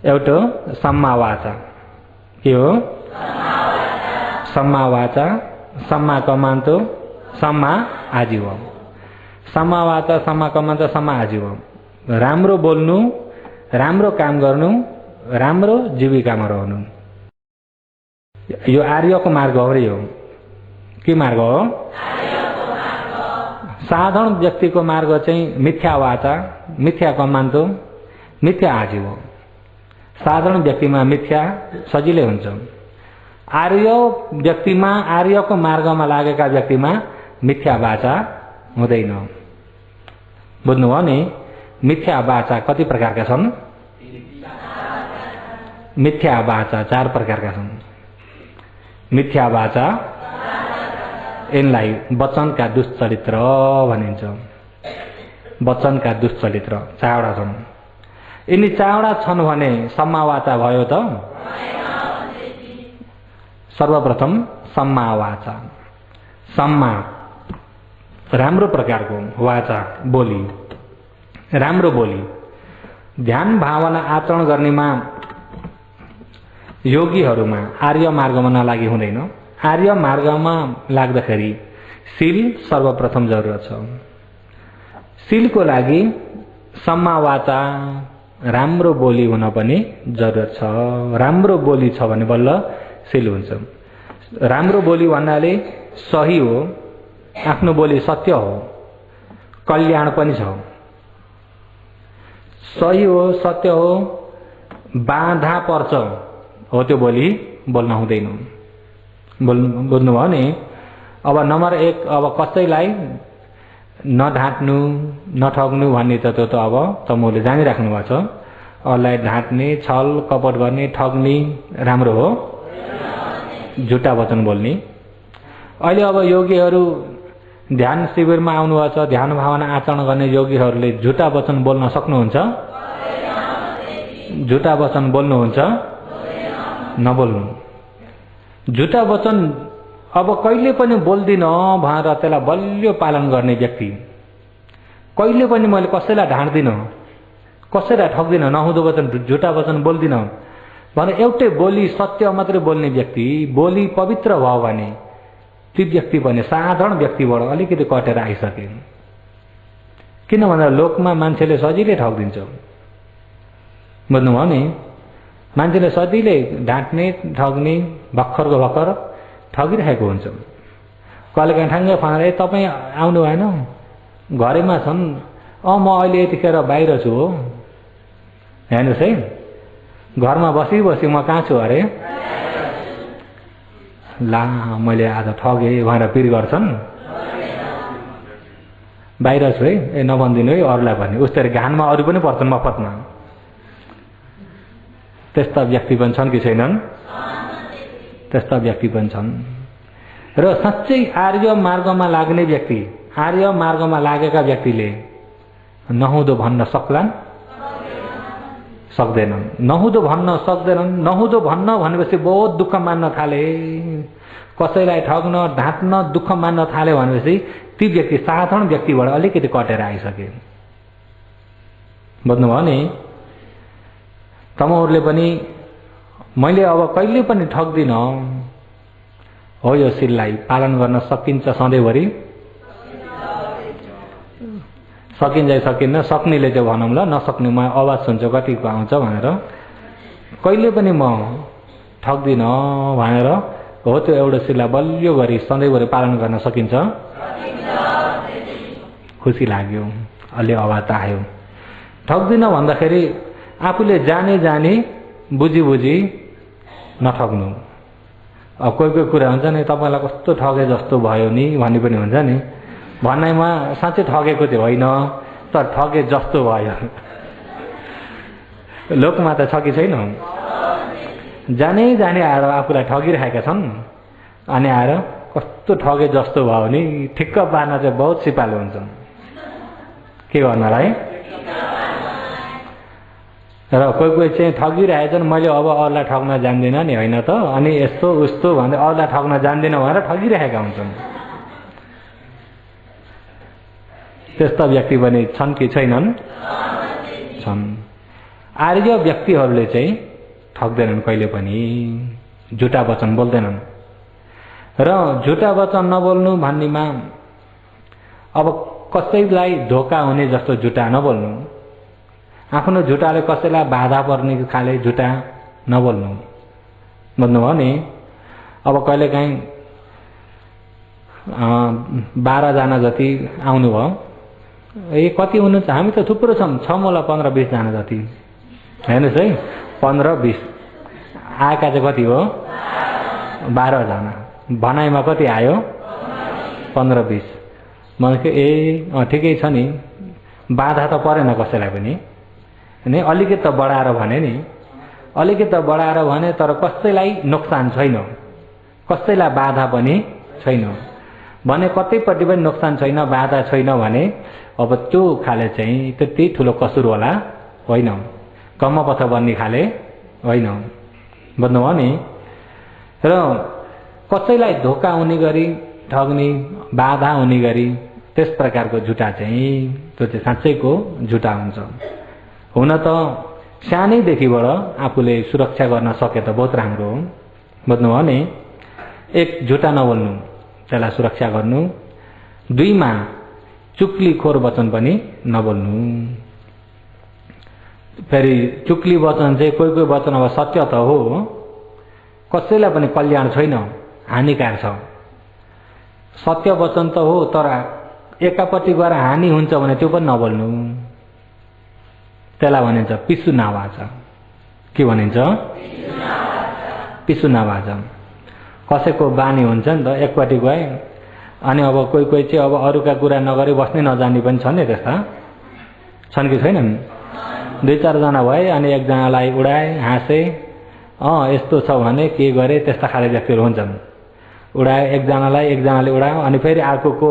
एउटा सम्मा वाचा। के हो? सम्मा वाचा, सम्मा कमान्तो, सम्मा आजीव। सम्मा वाचा, सम्मा कमान्तो, सम्मा आजीव। राम्रो बोल्नु, राम्रो काम गर्नु, राम्रो जीविकामा रहनु, यो आर्यको मार्ग हो। यो के मार्ग हो? आर्यको मार्ग। साधारण व्यक्तिको मार्ग चाहिँ मिथ्या वाचा, मिथ्या कमान्तो, मिथ्या आजीव। साधारण व्यक्तिमा मिथ्या सजिलै हुन्छ। आर्य व्यक्तिमा, आर्यको मार्गमा लागेका व्यक्तिमा मिथ्या वाचा हुँदैन। बुझ्नुभयो नि? मिथ्या वाचा कति प्रकारका छन्? मिथ्या वाचा 4 प्रकारका छन्। मिथ्या वाचा यिनलाई वचनका दुष्चरित्र भनिन्छ। वचनका दुष्चरित्र 4वटा छन्। यिनी 4वटा छन् भने सम्मा वाचा भयो त? सर्वप्रथम सम्मा वाचा। सम्मा राम्रो प्रकारको वाचा, बोली, राम्रो बोली। ध्यान भावना आचरण गर्नेमा योगीहरुमा आर्य मार्गमा नलागी हुँदैन। आर्य मार्गमा लाग्दाखेरि शील सर्वप्रथम जरुरत छ। शीलको लागि सम्मा वाचा, राम्रो बोली हुन पनि जरुरत छ। राम्रो बोली छ भने बल्ल शील हुन्छ। राम्रो बोली भन्नाले सही हो, आफ्नो बोली सत्य हो, कल्याण पनि छ। सही हो, सत्य हो, बाधा पर्छ हो त्यो बोली बोल्न हुँदैन। बुझ्नुभयो नि? अब नम्बर 1, अब कसैलाई नढाँट्नु, नठग्नु भन्ने त त्यो त अब तपाईले जानिराख्नु भएको छ। अरूलाई ढाँट्ने, छल कपट गर्ने, ठग्ने राम्रो हो? झुटा वचन बोल्ने। अहिले अब योगीहरू ध्यान शिविरमा आउनुभएको छ, ध्यान भावना आचरण गर्ने योगीहरूले झुटा वचन बोल्न सक्नुहुन्छ? झुटा वचन बोल्नुहुन्छ? नबोल्नु। झुटा वचन अब कहिले पनि बोल्दिन भनेर त्यसलाई बलियो पालन गर्ने व्यक्ति, कहिले पनि मैले कसैलाई ढाँट्दिन, कसैलाई ठग्दिन, नहुँदो वचन, झुटा वचन बोल्दिन भने एउटै बोली सत्य मात्रै बोल्ने व्यक्ति, बोली पवित्र भयो भने ती व्यक्ति पनि साधारण व्यक्तिबाट अलिकति कटेर आइसके। किन भन्दा लोकमा मान्छेले सजिलै ठग्दिन्छ। बुझ्नुभयो नि? मान्छेले सजिलै ढाँट्ने, ठग्ने, भर्खरको भर्खर ठगिरहेको हुन्छ। कहिलेकाहीँ ठ्याङ्गै फनाले तपाईँ आउनु भएन, घरैमा छन्, म अहिले यतिखेर बाहिर छु हो, हेर्नुहोस् है, घरमा बसी बसी म कहाँ छु अरे, ला मैले आज ठगे भनेर पिर गर्छन्। बाहिर छु है, ए नभनिदिनु है अरूलाई भन्ने, उस्तै घानमा अरू पनि पर्छन् मफतमा। त्यस्ता व्यक्ति पनि छन् कि छैनन्? त्यस्ता व्यक्ति पनि छन्। र साँच्चै आर्य मार्गमा लाग्ने व्यक्ति, आर्य मार्गमा लागेका व्यक्तिले नहुँदो भन्न सक्लान्? सक्दैनन्। नहुँदो भन्न सक्दैनन्। नहुँदो भन्न भनेपछि बहुत दुःख मान्न थाले, कसैलाई ठग्न ढाँट्न दुःख मान्न थाले भनेपछि ती व्यक्ति साधारण व्यक्तिबाट अलिकति कटेर आइसके। बुझ्नुभयो नि? तपाईहरुले पनि मैले अब कहिले पनि ठग्दिन हो, यो सिललाई पालन गर्न सकिन्छ सधैँभरि? सकिन्छ सकिन्न, सक्नेले चाहिँ भनौँ ल, नसक्ने म आवाज सुन्छु कतिको आउँछ भनेर। कहिले पनि म ठग्दिन भनेर हो, त्यो एउटा सिललाई बलियो गरी सधैँभरि पालन गर्न सकिन्छ? खुसी लाग्यो, अलि आवाज त आयो। ठग्दिन भन्दाखेरि आफूले जाने जाने बुझी बुझी नठग्नु। अब कोही कोही कुरा हुन्छ नि, तपाईँलाई कस्तो ठगे जस्तो भयो नि भन्ने पनि हुन्छ नि, भन्नाइमा साँच्चै ठगेको चाहिँ होइन तर ठगे जस्तो भयो। लोकमा त छ कि छैन? जाने जाने आएर आफूलाई ठगिरहेका छन्, अनि आएर कस्तो ठगे जस्तो भयो नि ठिक्क पार्न चाहिँ बहुत सिपालु हुन्छन्। के गर्नलाई? र कोही कोही चाहिँ ठगिरहेछन्, मैले अब अरूलाई ठग्न जान्दिनँ नि, होइन त, अनि यस्तो उस्तो भन्दै अरूलाई ठग्न जान्दिनँ भनेर ठगिरहेका हुन्छन्। त्यस्ता व्यक्ति पनि छन् कि छैनन्? छन्। आर्य व्यक्तिहरूले चाहिँ ठग्दैनन्, कहिले पनि झुटा वचन बोल्दैनन्। र झुटा वचन नबोल्नु भन्नेमा अब कसैलाई धोका हुने जस्तो झुटा नबोल्नु, आफ्नो झुटाले कसैलाई बाधा पर्ने खाले झुटा नबोल्नु। बुझ्नुभयो नि? अब कहिलेकाहीँ 12 जना जति आउनुभयो, ए कति हुनुहुन्छ? हामी त थुप्रो छौँ, 6 मोला 15-20 जना जति। हेर्नुहोस् है, 15-20 आएका चाहिँ कति हो? 12 जना। भनाइमा कति आयो? 15-20। मैले ए ठिकै छ नि, बाधा त परेन कसैलाई पनि नि, अलिकति त बढाएर भने नि, अलिकति त बढाएर भने, तर कसैलाई नोक्सान छैन, कसैलाई बाधा पनि छैन भने, कतैपट्टि पनि नोक्सान छैन, बाधा छैन भने अब त्यो खाले चाहिँ त्यति ठुलो कसुर होला होइन, कम्मपथ बन्ने खाले होइन। बुझ्नुभयो नि? र कसैलाई धोका हुने गरी ठग्ने, बाधा हुने गरी त्यस प्रकारको झुटा चाहिँ त्यो चाहिँ साँच्चैको झुटा हुन्छ। हुन त सानैदेखिबाट आफूले सुरक्षा गर्न सके त बहुत राम्रो हो। बुझ्नुभयो नि? 1 झुटा नबोल्नु, त्यसलाई सुरक्षा गर्नु। 2 मा चुक्लीखोर वचन पनि नबोल्नु। फेरि चुक्ली वचन चाहिँ कोही कोही वचन अब सत्य त हो, कसैलाई पनि कल्याण छैन, हानिकार छ। सत्य वचन त हो, तर एकापट्टि गएर हानि हुन्छ भने त्यो पनि नबोल्नु। त्यसलाई भनिन्छ पिसुना वाचा। के भनिन्छ? पिसुना वाचा। कसैको बानी हुन्छ नि त, एकपट्टि गए अनि अब कोही कोही चाहिँ अब अरूका कुरा नगरी बस्नै नजान्ने पनि छन् नि, त्यस्ता छन् कि छैनन्? 2-4 जना भए अनि एकजनालाई उडाए, हाँसे, यस्तो छ भने के गरे, त्यस्ता खाले व्यक्तिहरू हुन्छन्। उडाए एकजनाले उडायो, अनि फेरि अर्कोको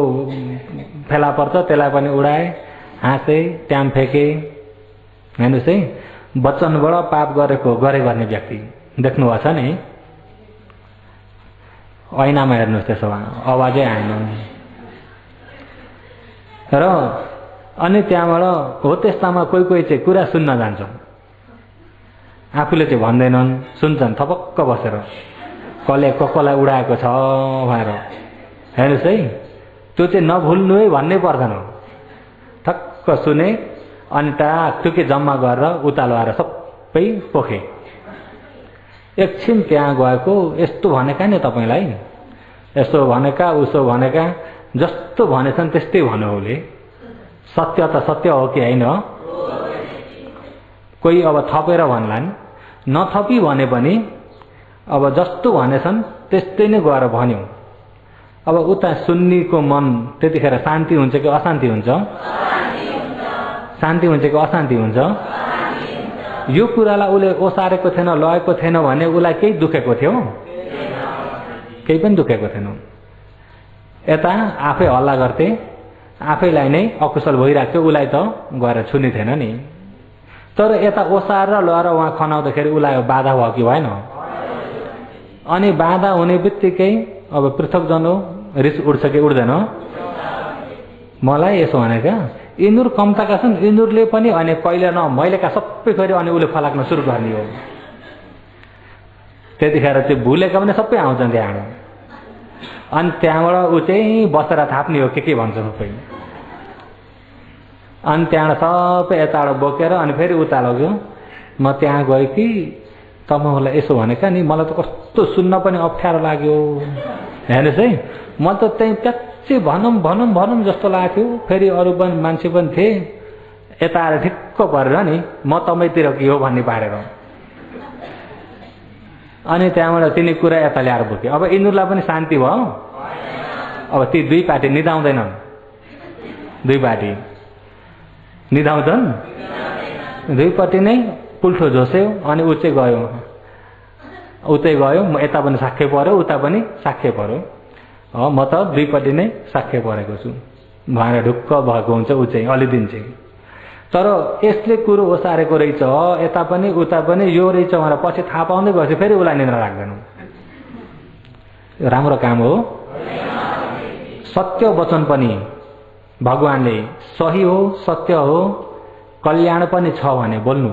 फेला पर्छ, त्यसलाई पनि उडाए, हाँसे, ट्याम फेके। हेर्नुहोस् है, वचनबाट पाप गरे गर्ने व्यक्ति देख्नुभएको छ नि? ऐनामा हेर्नुहोस्, त्यसो भए आवाजै आएन। र अनि त्यहाँबाट हो त्यस्तामा कोही कोही चाहिँ कुरा सुन्न जान्छ, आफूले चाहिँ भन्दैनन्, सुन्छन् थपक्क बसेर, कसले कसलाई उडाएको छ भनेर। हेर्नुहोस् है, त्यो चाहिँ नभुल्नु है भन्नै पर्दैन। ठक्क सुने अनि टाकटुके जम्मा गरेर उतालो आएर सबै पोखे। एकछिन त्यहाँ गएको, यस्तो भनेका नि तपाईँलाई, यसो भनेका उसो भनेका, जस्तो भनेछन् त्यस्तै भन्यो उसले। सत्य त सत्य हो कि होइन? कोही अब थपेर भन्लान्, नथपी भने पनि अब जस्तो भनेछन् त्यस्तै नै गएर भन्यो। अब उता सुन्नीको मन त्यतिखेर शान्ति हुन्छ कि अशान्ति हुन्छ? शान्ति हुन्छ कि अशान्ति हुन्छ? यो कुरालाई उसले ओसारेको थिएन, लगेको थिएन भने उसलाई केही दुखेको थियो? केही पनि दुखेको थिएन। यता आफै हल्ला गर्थे, आफैलाई नै अकुशल भइरहेको थियो, उसलाई त गएर छुने थिएन नि। तर यता ओसारेर लगेर उहाँ खनाउँदाखेरि उसलाई बाधा भयो कि भएन? अनि बाधा हुने बित्तिकै अब पृथक जन रिस उठ्छ कि उठ्दैन? मलाई यसो भने क्या इन्दुर कम्ताका छन्, इन्दुरले पनि अनि कहिले न मैलेका सबै फेरि अनि उसले फलाक्न सुरु गर्ने हो। त्यतिखेर चाहिँ भुलेका पनि सबै आउँछन् त्यहाँबाट। अनि त्यहाँबाट ऊ चाहिँ बसेर थाप्ने हो के भन्छ सबै। अनि त्यहाँबाट सबै यताबाट बोकेर अनि फेरि उता लग्यो। म त्यहाँ गएँ कि तपाईँहरूलाई यसो भनेका नि, मलाई त कस्तो सुन्न पनि अप्ठ्यारो लाग्यो। हेर्नुहोस् है, म त त्यहीँ प्याच्चै भनौँ जस्तो लाग्थ्यो। फेरि अरू पनि मान्छे पनि थिए, यता आएर ठिक्क परेर नि म तपाईँतिर के हो भन्ने पारेर। अनि त्यहाँबाट तिनी कुरा यता ल्याएर बोक्यो। अब यिनीहरूलाई पनि शान्ति भयो। अब ती दुई पार्टी निधाउँदैनन्, दुई पार्टी निधाउँछन्, दुईपट्टि नै पुल्ठो झोस्यो। अनि ऊ चाहिँ गयो, उतै गयो, म यता पनि साक्कै पऱ्यो, उता पनि साक्कै पऱ्यो। म त दुईपट्टि नै साक्कै परेको छु भनेर ढुक्क भएको हुन्छ ऊ चाहिँ अलि दिन चाहिँ। तर यसले कुरो ओसारेको रहेछ, यता पनि उता पनि यो रहेछ भनेर पछि थाहा पाउँदै गएपछि फेरि उसलाई निद्रा लाग्दैन। राम्रो काम हो। सत्य वचन पनि भगवानले सही हो, सत्य हो, कल्याण पनि छ भने बोल्नु।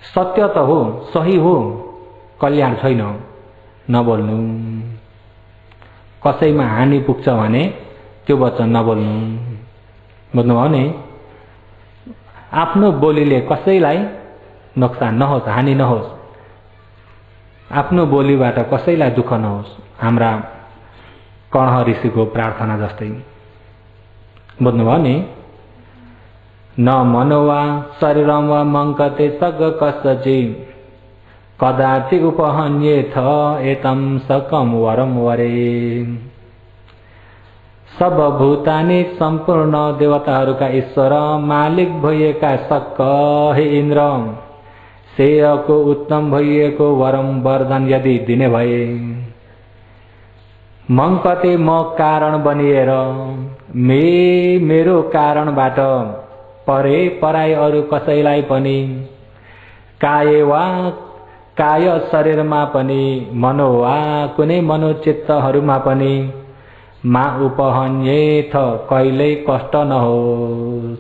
सत्य त हो, सही हो, कल्याण छैन नबोल्नु। कसैमा हानि पुग्छ भने त्यो वचन नबोल्नु। बुझ्नुभयो नि? आफ्नो बोलीले कसैलाई नोक्सान नहोस्, हानि नहोस्, आफ्नो बोलीबाट कसैलाई दुःख नहोस्। हाम्रा कण्ह ऋषिको प्रार्थना जस्तै। बुझ्नुभयो नि? न मनोवा शरीरम वा मङ्कते सग कसचि कदाचि उपहन्येथ एतम सकम वरम वरे। सब भूतानि सम्पूर्ण देवताहरूका ईश्वर मालिक भइएका सक्क हे इन्द्र, श्रेयको उत्तम भइएको वरम वरदान यदि दिने भए, मङ्कते म कारण बनिएर मेरो कारणबाट परे पराई अरू कसैलाई पनि काय वा काय शरीरमा पनि मनो वा कुनै मनोचित्तहरूमा पनि मा उपहन्येथ कहिल्यै कष्ट नहोस्।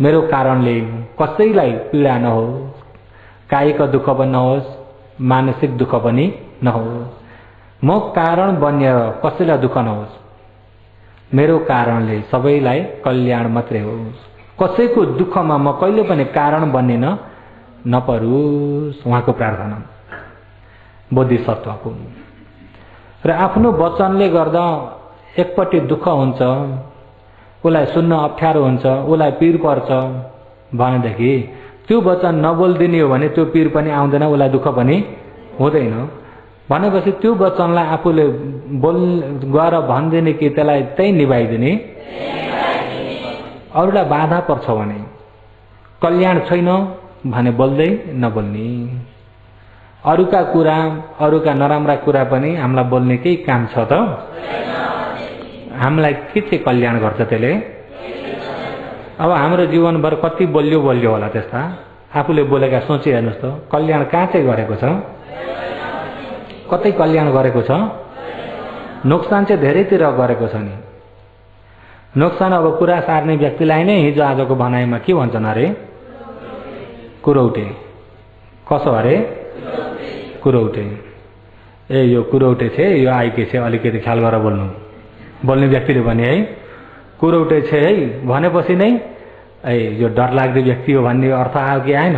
मेरो कारणले कसैलाई पीडा नहोस्, कायिक दुःख पनि नहोस्, मानसिक दुःख पनि नहोस्। म कारण बनिएर कसैलाई दुःख नहोस्, मेरो कारणले सबैलाई कल्याण मात्रै होस्। कसैको दुःखमा म कहिले पनि कारण बनिन नपरोस्। उहाँको प्रार्थना बोधिसत्वको। र आफ्नो वचनले गर्दा एकपट्टि दुःख हुन्छ, उसलाई सुन्न अप्ठ्यारो हुन्छ, उसलाई पीर पर्छ भनेदेखि त्यो वचन नबोलिदिने हो भने त्यो पीर पनि आउँदैन, उसलाई दुःख पनि हुँदैन। भनेपछि त्यो वचनलाई आफूले गएर भनिदिने कि त्यसलाई त्यही निभाइदिने। अरूलाई बाधा पर्छ भने, कल्याण छैन भने बोल्दै नबोल्ने। अरूका कुरा, अरूका नराम्रा कुरा पनि हामीलाई बोल्ने केही काम छ त? हामीलाई के चाहिँ कल्याण गर्छ त्यसले? अब हाम्रो जीवनभर कति बोल्यो होला त्यस्ता आफूले बोलेका सोचिहेर्नुहोस् त, कल्याण कहाँ चाहिँ गरेको छ? कतै कल्याण गरेको छ? नोक्सान चाहिँ धेरैतिर गरेको छ नि। नोक्सान अब कुरा सार्ने व्यक्तिलाई नै हिजो आजको भनाइमा के भन्छन् अरे? कुरौटे। कसो अरे? कुरौटे। ए यो कुरौटे छे, यो आइके छे, अलिकति ख्याल गरेर बोल्नु। बोल्ने व्यक्तिले भने है कुरौटे छे है भनेपछि नै ए यो डरलाग्दो व्यक्ति हो भन्ने अर्थ आयो कि आएन?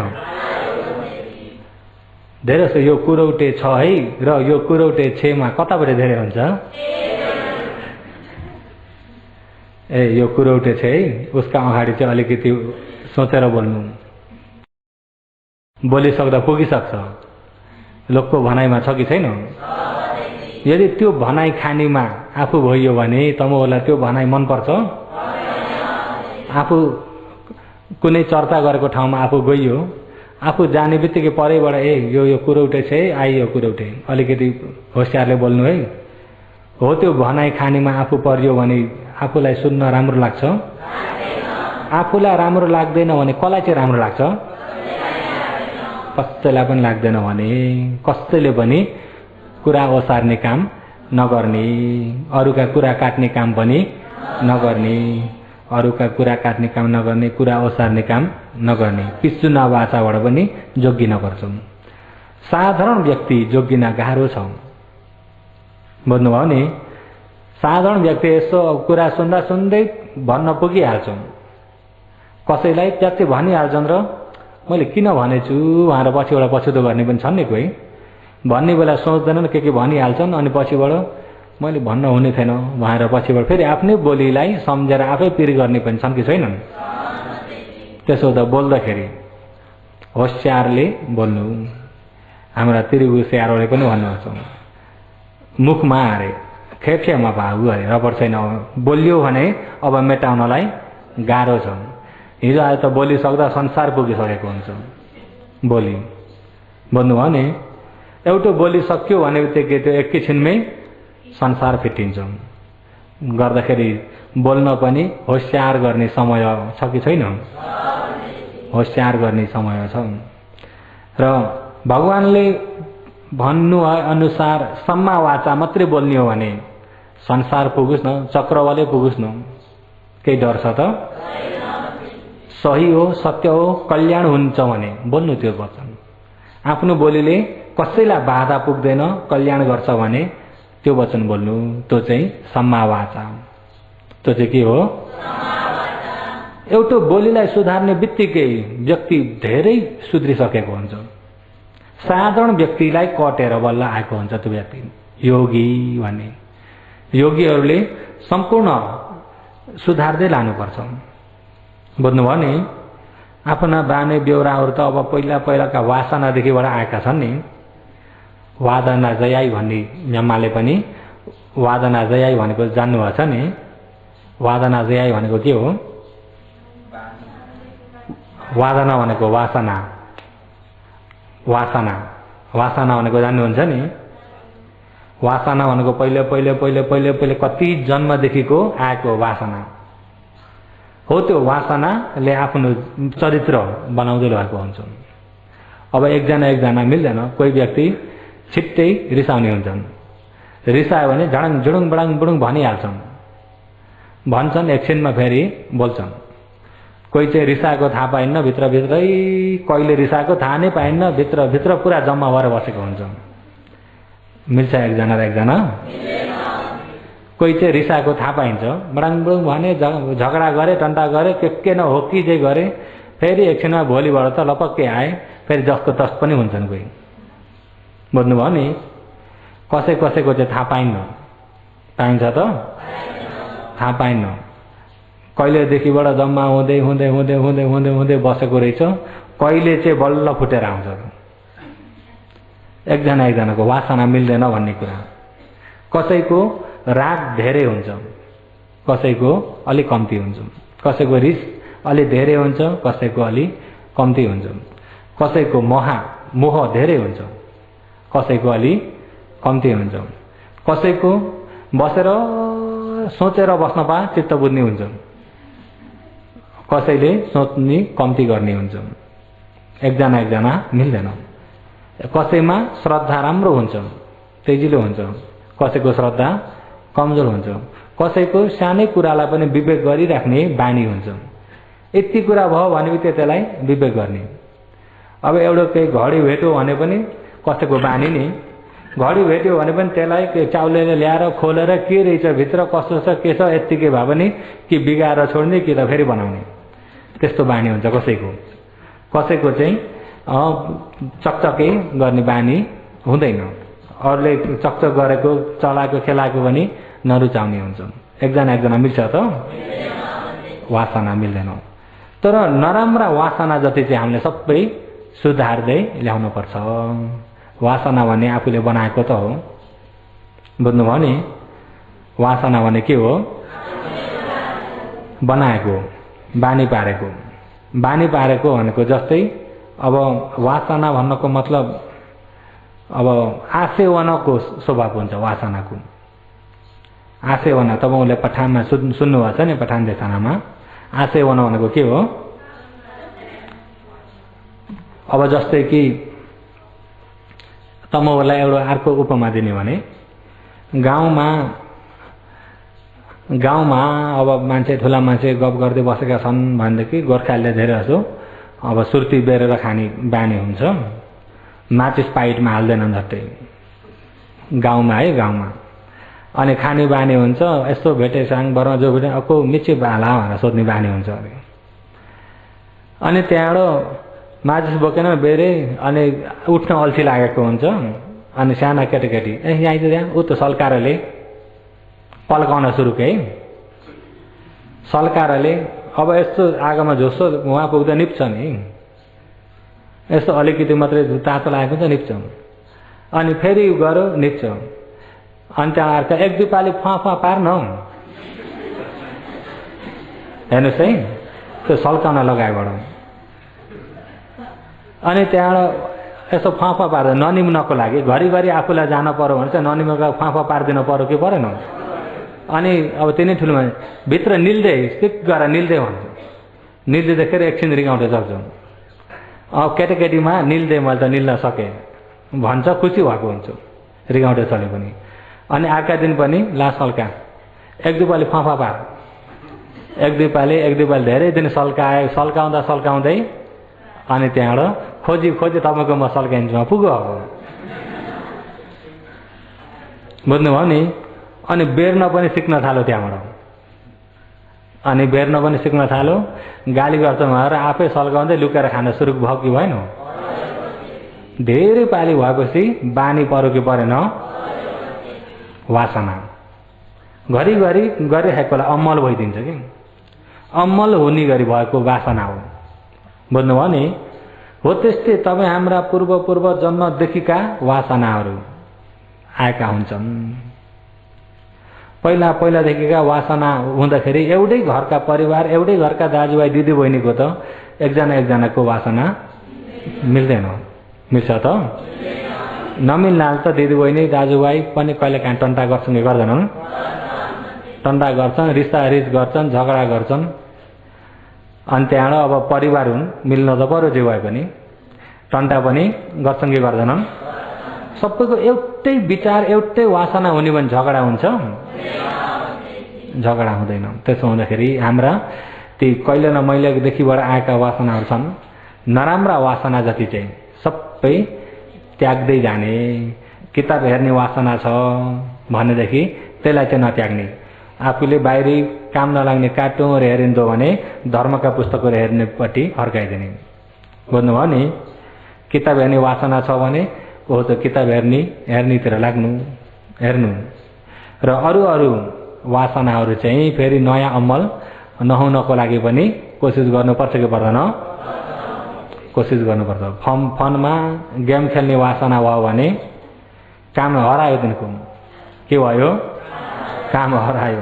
धेरै जस्तो यो कुरौटे छ है र यो कुरौटे छेमा कताबाट धेरै हुन्छ? ए यो कुरौटे छ है, उसका अगाडि चाहिँ अलिकति सोचेर बोल्नु। बोलिसक्दा पुगिसक्छ। लोकको भनाइमा छ कि छैन? यदि त्यो भनाइ खानीमा आफू भइयो भने तमोलाई त्यो भनाइ मनपर्छ? आफू कुनै चर्चा गरेको ठाउँमा आफू गइयो, आफू जाने बित्तिकै परैबाट यो कुरौटे छ है, आइयो कुरौटे, अलिकति होसियारले बोल्नु है, हो त्यो भनाइ खानीमा आफू परियो भने आफूलाई सुन्न राम्रो लाग्छ? आफूलाई राम्रो लाग्दैन भने कसलाई चाहिँ राम्रो लाग्छ? कसैलाई पनि लाग्दैन भने कसैले पनि कुरा ओसार्ने काम नगर्ने, अरूका कुरा काट्ने काम पनि नगर्ने, अरूका कुरा काट्ने काम नगर्ने, कुरा ओसार्ने काम नगर्ने, पिच्चु नवाचाबाट पनि जोगिन पर्छौँ। साधारण व्यक्ति जोगिन गाह्रो छ। बुझ्नुभयो नि? साधारण व्यक्ति यसो कुरा सुन्दा सुन्दै भन्न पुगिहाल्छौँ, कसैलाई त्यति भनिहाल्छन् र मैले किन भनेछु भनेर पछिबाट पछुतो गर्ने पनि छन् नि कोही। भन्ने बेला सोच्दैनन् के भनिहाल्छन्, अनि पछिबाट मैले भन्न हुने थिएन भनेर पछिबाट फेरि आफ्नै बोलीलाई सम्झेर आफै पिर गर्ने पनि छन् कि छैनन्? त्यसो त बोल्दाखेरि होसियारले बोल्नु। हाम्रा त्रिभु स्यारोले पनि भन्नुहुन्छ, मुखमा अरे खेप्छेमा भागु अरे रबर छैन, बोलियो भने अब मेटाउनलाई गाह्रो छ। हिजो आज त बोलिसक्दा संसार पुगिसकेको हुन्छ बोली। बुझ्नुभयो नि? एउटा बोलिसक्यो भने बित्तिकै त्यो एकैछिनमै संसार फिटिन्छ। गर्दाखेरि बोल्न पनि होसियार गर्ने समय छ कि छैन? होसियार गर्ने समय छ। र भगवानले भन्नु अनुसार सम्मा वाचा मात्रै बोल्ने हो भने संसार पुगोस् न, चक्रवाले पुगोस् न, केही डर छ त? सही हो, सत्य हो, कल्याण हुन्छ भने बोल्नु त्यो वचन। आफ्नो बोलीले कसैलाई बाधा पुग्दैन, कल्याण गर्छ भने त्यो वचन बोल्नु। त्यो चाहिँ सम्मा वाचा। त्यो चाहिँ के हो? एउटा बोलीलाई सुधार्ने बित्तिकै व्यक्ति धेरै सुध्रिसकेको हुन्छ। साधारण व्यक्तिलाई कटेर बल्ल आएको हुन्छ त्यो व्यक्ति योगी भन्ने। योगीहरूले सम्पूर्ण सुधार्दै लानुपर्छ। बुझ्नुभयो नि? आफ्ना बानी बेहोराहरू त अब पहिलाका वासनादेखिबाट आएका छन् नि। वादना जयाई भन्ने यमाले पनि वादना जयाई भनेको जान्नुभएको छ नि? वादना जयाई भनेको के हो? वादना भनेको वासना, वासना वासना भनेको जान्नुहुन्छ नि? वासना भनेको पहिले पहिले पहिले पहिले पहिले कति जन्मदेखिको आएको वासना हो। त्यो वासनाले आफ्नो चरित्र बनाउँदै रहेको हुन्छ। अब एकजना मिल्दैन। कोही व्यक्ति छिट्टै रिसाउने हुन्छन्, रिसायो भने झडङ झुडुङ बडाङ बुडुङ भनिहाल्छन्, भन्छन् एकछिनमा फेरि बोल्छन्। कोही चाहिँ रिसाएको थाहा पाइन्न, भित्रभित्रै कहिले रिसाएको थाहा नै पाइन्न, भित्रभित्र पुरा जम्मा भएर बसेको हुन्छ। मिल्छ एकजना र एकजना? कोही चाहिँ रिसाएको थाहा पाइन्छ, बडाङ बुडुङ भने, झगडा गरे, टन्टा गरे, के न हो कि जे गरे, फेरि एकछिनमा भोलिबाट त लपक्कै आए, फेरि जस्तो तस्त पनि हुन्छन् कोही। बुझ्नुभयो नि? कसैको चाहिँ थाहा पाइन्न। पाइन्छ त? थाहा पाइन्न। कहिलेदेखिबाट जम्मा हुँदै हुँदै हुँदै हुँदै हुँदै हुँदै बसेको रहेछ, कहिले चाहिँ बल्ल फुटेर आउँछ। एकजनाको वासना मिल्दैन भन्ने कुरा। कसैको राग धेरै हुन्छ, कसैको अलि कम्ती हुन्छ, कसैको रिस अलि धेरै हुन्छ, कसैको अलि कम्ती हुन्छ, कसैको मोह धेरै हुन्छ, कसैको अलि कम्ती हुन्छ, कसैको बसेर सोचेर बस्न पा चित्त बुझ्ने हुन्छ, कसैले सोच्ने कम्ती गर्ने हुन्छ। एकजना मिल्दैन। कसैमा श्रद्धा राम्रो हुन्छ, तेजिलो हुन्छ, कसैको श्रद्धा कमजोर हुन्छ, कसैको सानै कुरालाई पनि विवेक गरिराख्ने बानी हुन्छ। यति कुरा भयो भनेपछि त्यसलाई विवेक गर्ने। अब एउटा केही घडी भेट्यो भने पनि कसैको बानी नि, घडी भेट्यो भने पनि त्यसलाई चाउलेले ल्याएर खोलेर के रहेछ भित्र कस्तो छ के छ यत्तिकै भए पनि कि बिगाएर छोड्ने कि त फेरि बनाउने, त्यस्तो बानी हुन्छ कसैको। कसैको चाहिँ चकचकै गर्ने बानी हुँदैन, अरूले चकचक गरेको चलाएको खेलाएको पनि नरुचाउने हुन्छ। एकजना मिल्छ त? वासना मिल्दैन। तर नराम्रा वासना जति चाहिँ हामीले सबै सुधार्दै ल्याउनु पर्छ। वासना भन्ने आफूले बनाएको त हो, बुझ्नुभयो नि? वासना भने के हो? बनाएको, बानी पारेको। बानी पारेको भनेको जस्तै अब वासना भन्नको मतलब अब आसेवनको स्वभाव हुन्छ वासनाको। आसेवना तपाईले पठानमा सुन्नुभएको छ नि, पठान देशनामा आसेवना भनेको के हो? अब जस्तै कि तपाईलाई एउटा अर्को उपमा दिने भने गाउँमा अब मान्छे ठुला मान्छे गफ गर्दै बसेका छन् भनेदेखि गोर्खालीले धेरै जसो अब सुर्ती बेरेर खाने बानी हुन्छ। माचिस पाइटमा हाल्दैनन् झट्टै गाउँमा है, गाउँमा। अनि खाने बानी हुन्छ, यस्तो भेटे साङ बरमा जो भेटे अको मिची बाला भनेर सोध्ने बानी हुन्छ। अनि त्यहाँबाट माचिस बोकेन बेरे अनि उठ्न अल्छी लागेको हुन्छ। अनि साना केटाकेटी यहाँ आइज त्यहाँ ऊ त सल्कारोले पल्काउन सुरु के सल्कारोले अब यस्तो आगोमा झोसो उहाँ पुग्दा निप्छ नि, यस्तो अलिकति मात्रै तातो लागेको हुन्छ निप्छ। अनि फेरि गरो निप्छ। अनि त्यहाँ अर्का एक दुई पाली फुवा पार्न हेर्नुहोस् है, त्यो सल्काउन लगाएबाट। अनि त्यहाँबाट यसो फाँफा पार्दा ननिम्नको लागि घरिघरि आफूलाई जान पर्यो भने चाहिँ ननिम्नको फाँफा पारिदिनु पर्यो कि परेन? अनि अब तिनै ठुलो भित्र निल्दै सिक गरेर निल्दै भन्छ। निल्दैखेरि एकछिन रिगाउँदै सक्छ। अब केटाकेटीमा निल्दै मैले त निल्न सकेँ भन्छ, खुसी भएको हुन्छ रिगाउँदै चले पनि। अनि अर्का दिन पनि ला सल्का एक दुई पाली फाँफा पार, एक दुई पाली धेरै दिन सल्काउँदै अनि त्यहाँबाट खोजी तपाईँको म सल्काइन्छु पुग्यो अब। बुझ्नुभयो नि? अनि बेर्न पनि सिक्न थाल्यो त्यहाँबाट। अनि बेर्न पनि सिक्न थाल्यो, गाली गर्छ भनेर आफै सल्काउँदै लुकेर खान सुरु भयो कि भएन? धेरै पाली भएपछि बानी पर्यो कि परेन? वासना घरिघरि गरिरहेकोलाई अमल भइदिन्छ कि अमल हुने गरी भएको वासना हो। बुझ्नुभयो नि? हो त्यस्तै तपाईँ हाम्रा पूर्व जन्मदेखिका वासनाहरू आएका हुन्छन्। पहिलादेखिका वासना हुँदाखेरि एउटै घरका परिवार, एउटै घरका दाजुभाइ दिदीबहिनीको त एकजनाको वासना मिल्दैन। मिल्छ त? नमिल्नाल त दिदीबहिनी दाजुभाइ पनि कहिले काहीँ टन्टा गर्छन् कि गर्दैनन्? टन्टा गर्छन्, रिस्तारिस गर्छन्, झगडा गर्छन्। अनि त्यहाँबाट अब परिवार हुन्, मिल्न त पर्यो जे भए पनि। टन्टा पनि गर्छन् कि गर्दैनन्? सबैको एउटै विचार, एउटै वासना हुने भने झगडा हुन्छ? झगडा हुँदैन। त्यसो हुँदाखेरि हाम्रा ती कहिले न महिलेदेखिबाट आएका वासनाहरू छन्, नराम्रा वासना जति चाहिँ सबै त्याग्दै जाने। किताब हेर्ने वासना छ भनेदेखि त्यसलाई चाहिँ नत्याग्ने। आफूले बाहिरी काम नलाग्ने कार्टुनहरू हेरिन्छ भने धर्मका पुस्तकहरू हेर्नेपट्टि फर्काइदिने। बुझ्नुभयो नि? किताब हेर्ने वासना छ भने हो त किताब हेर्नेतिर हेर्नु। र अरू वासनाहरू चाहिँ फेरि नयाँ अमल नहुनको लागि पनि कोसिस गर्नुपर्छ कि पर्दैन? कोसिस गर्नुपर्छ। फनमा गेम खेल्ने वासना भयो भने काम हरायो दिनको। के भयो? काम हरायो।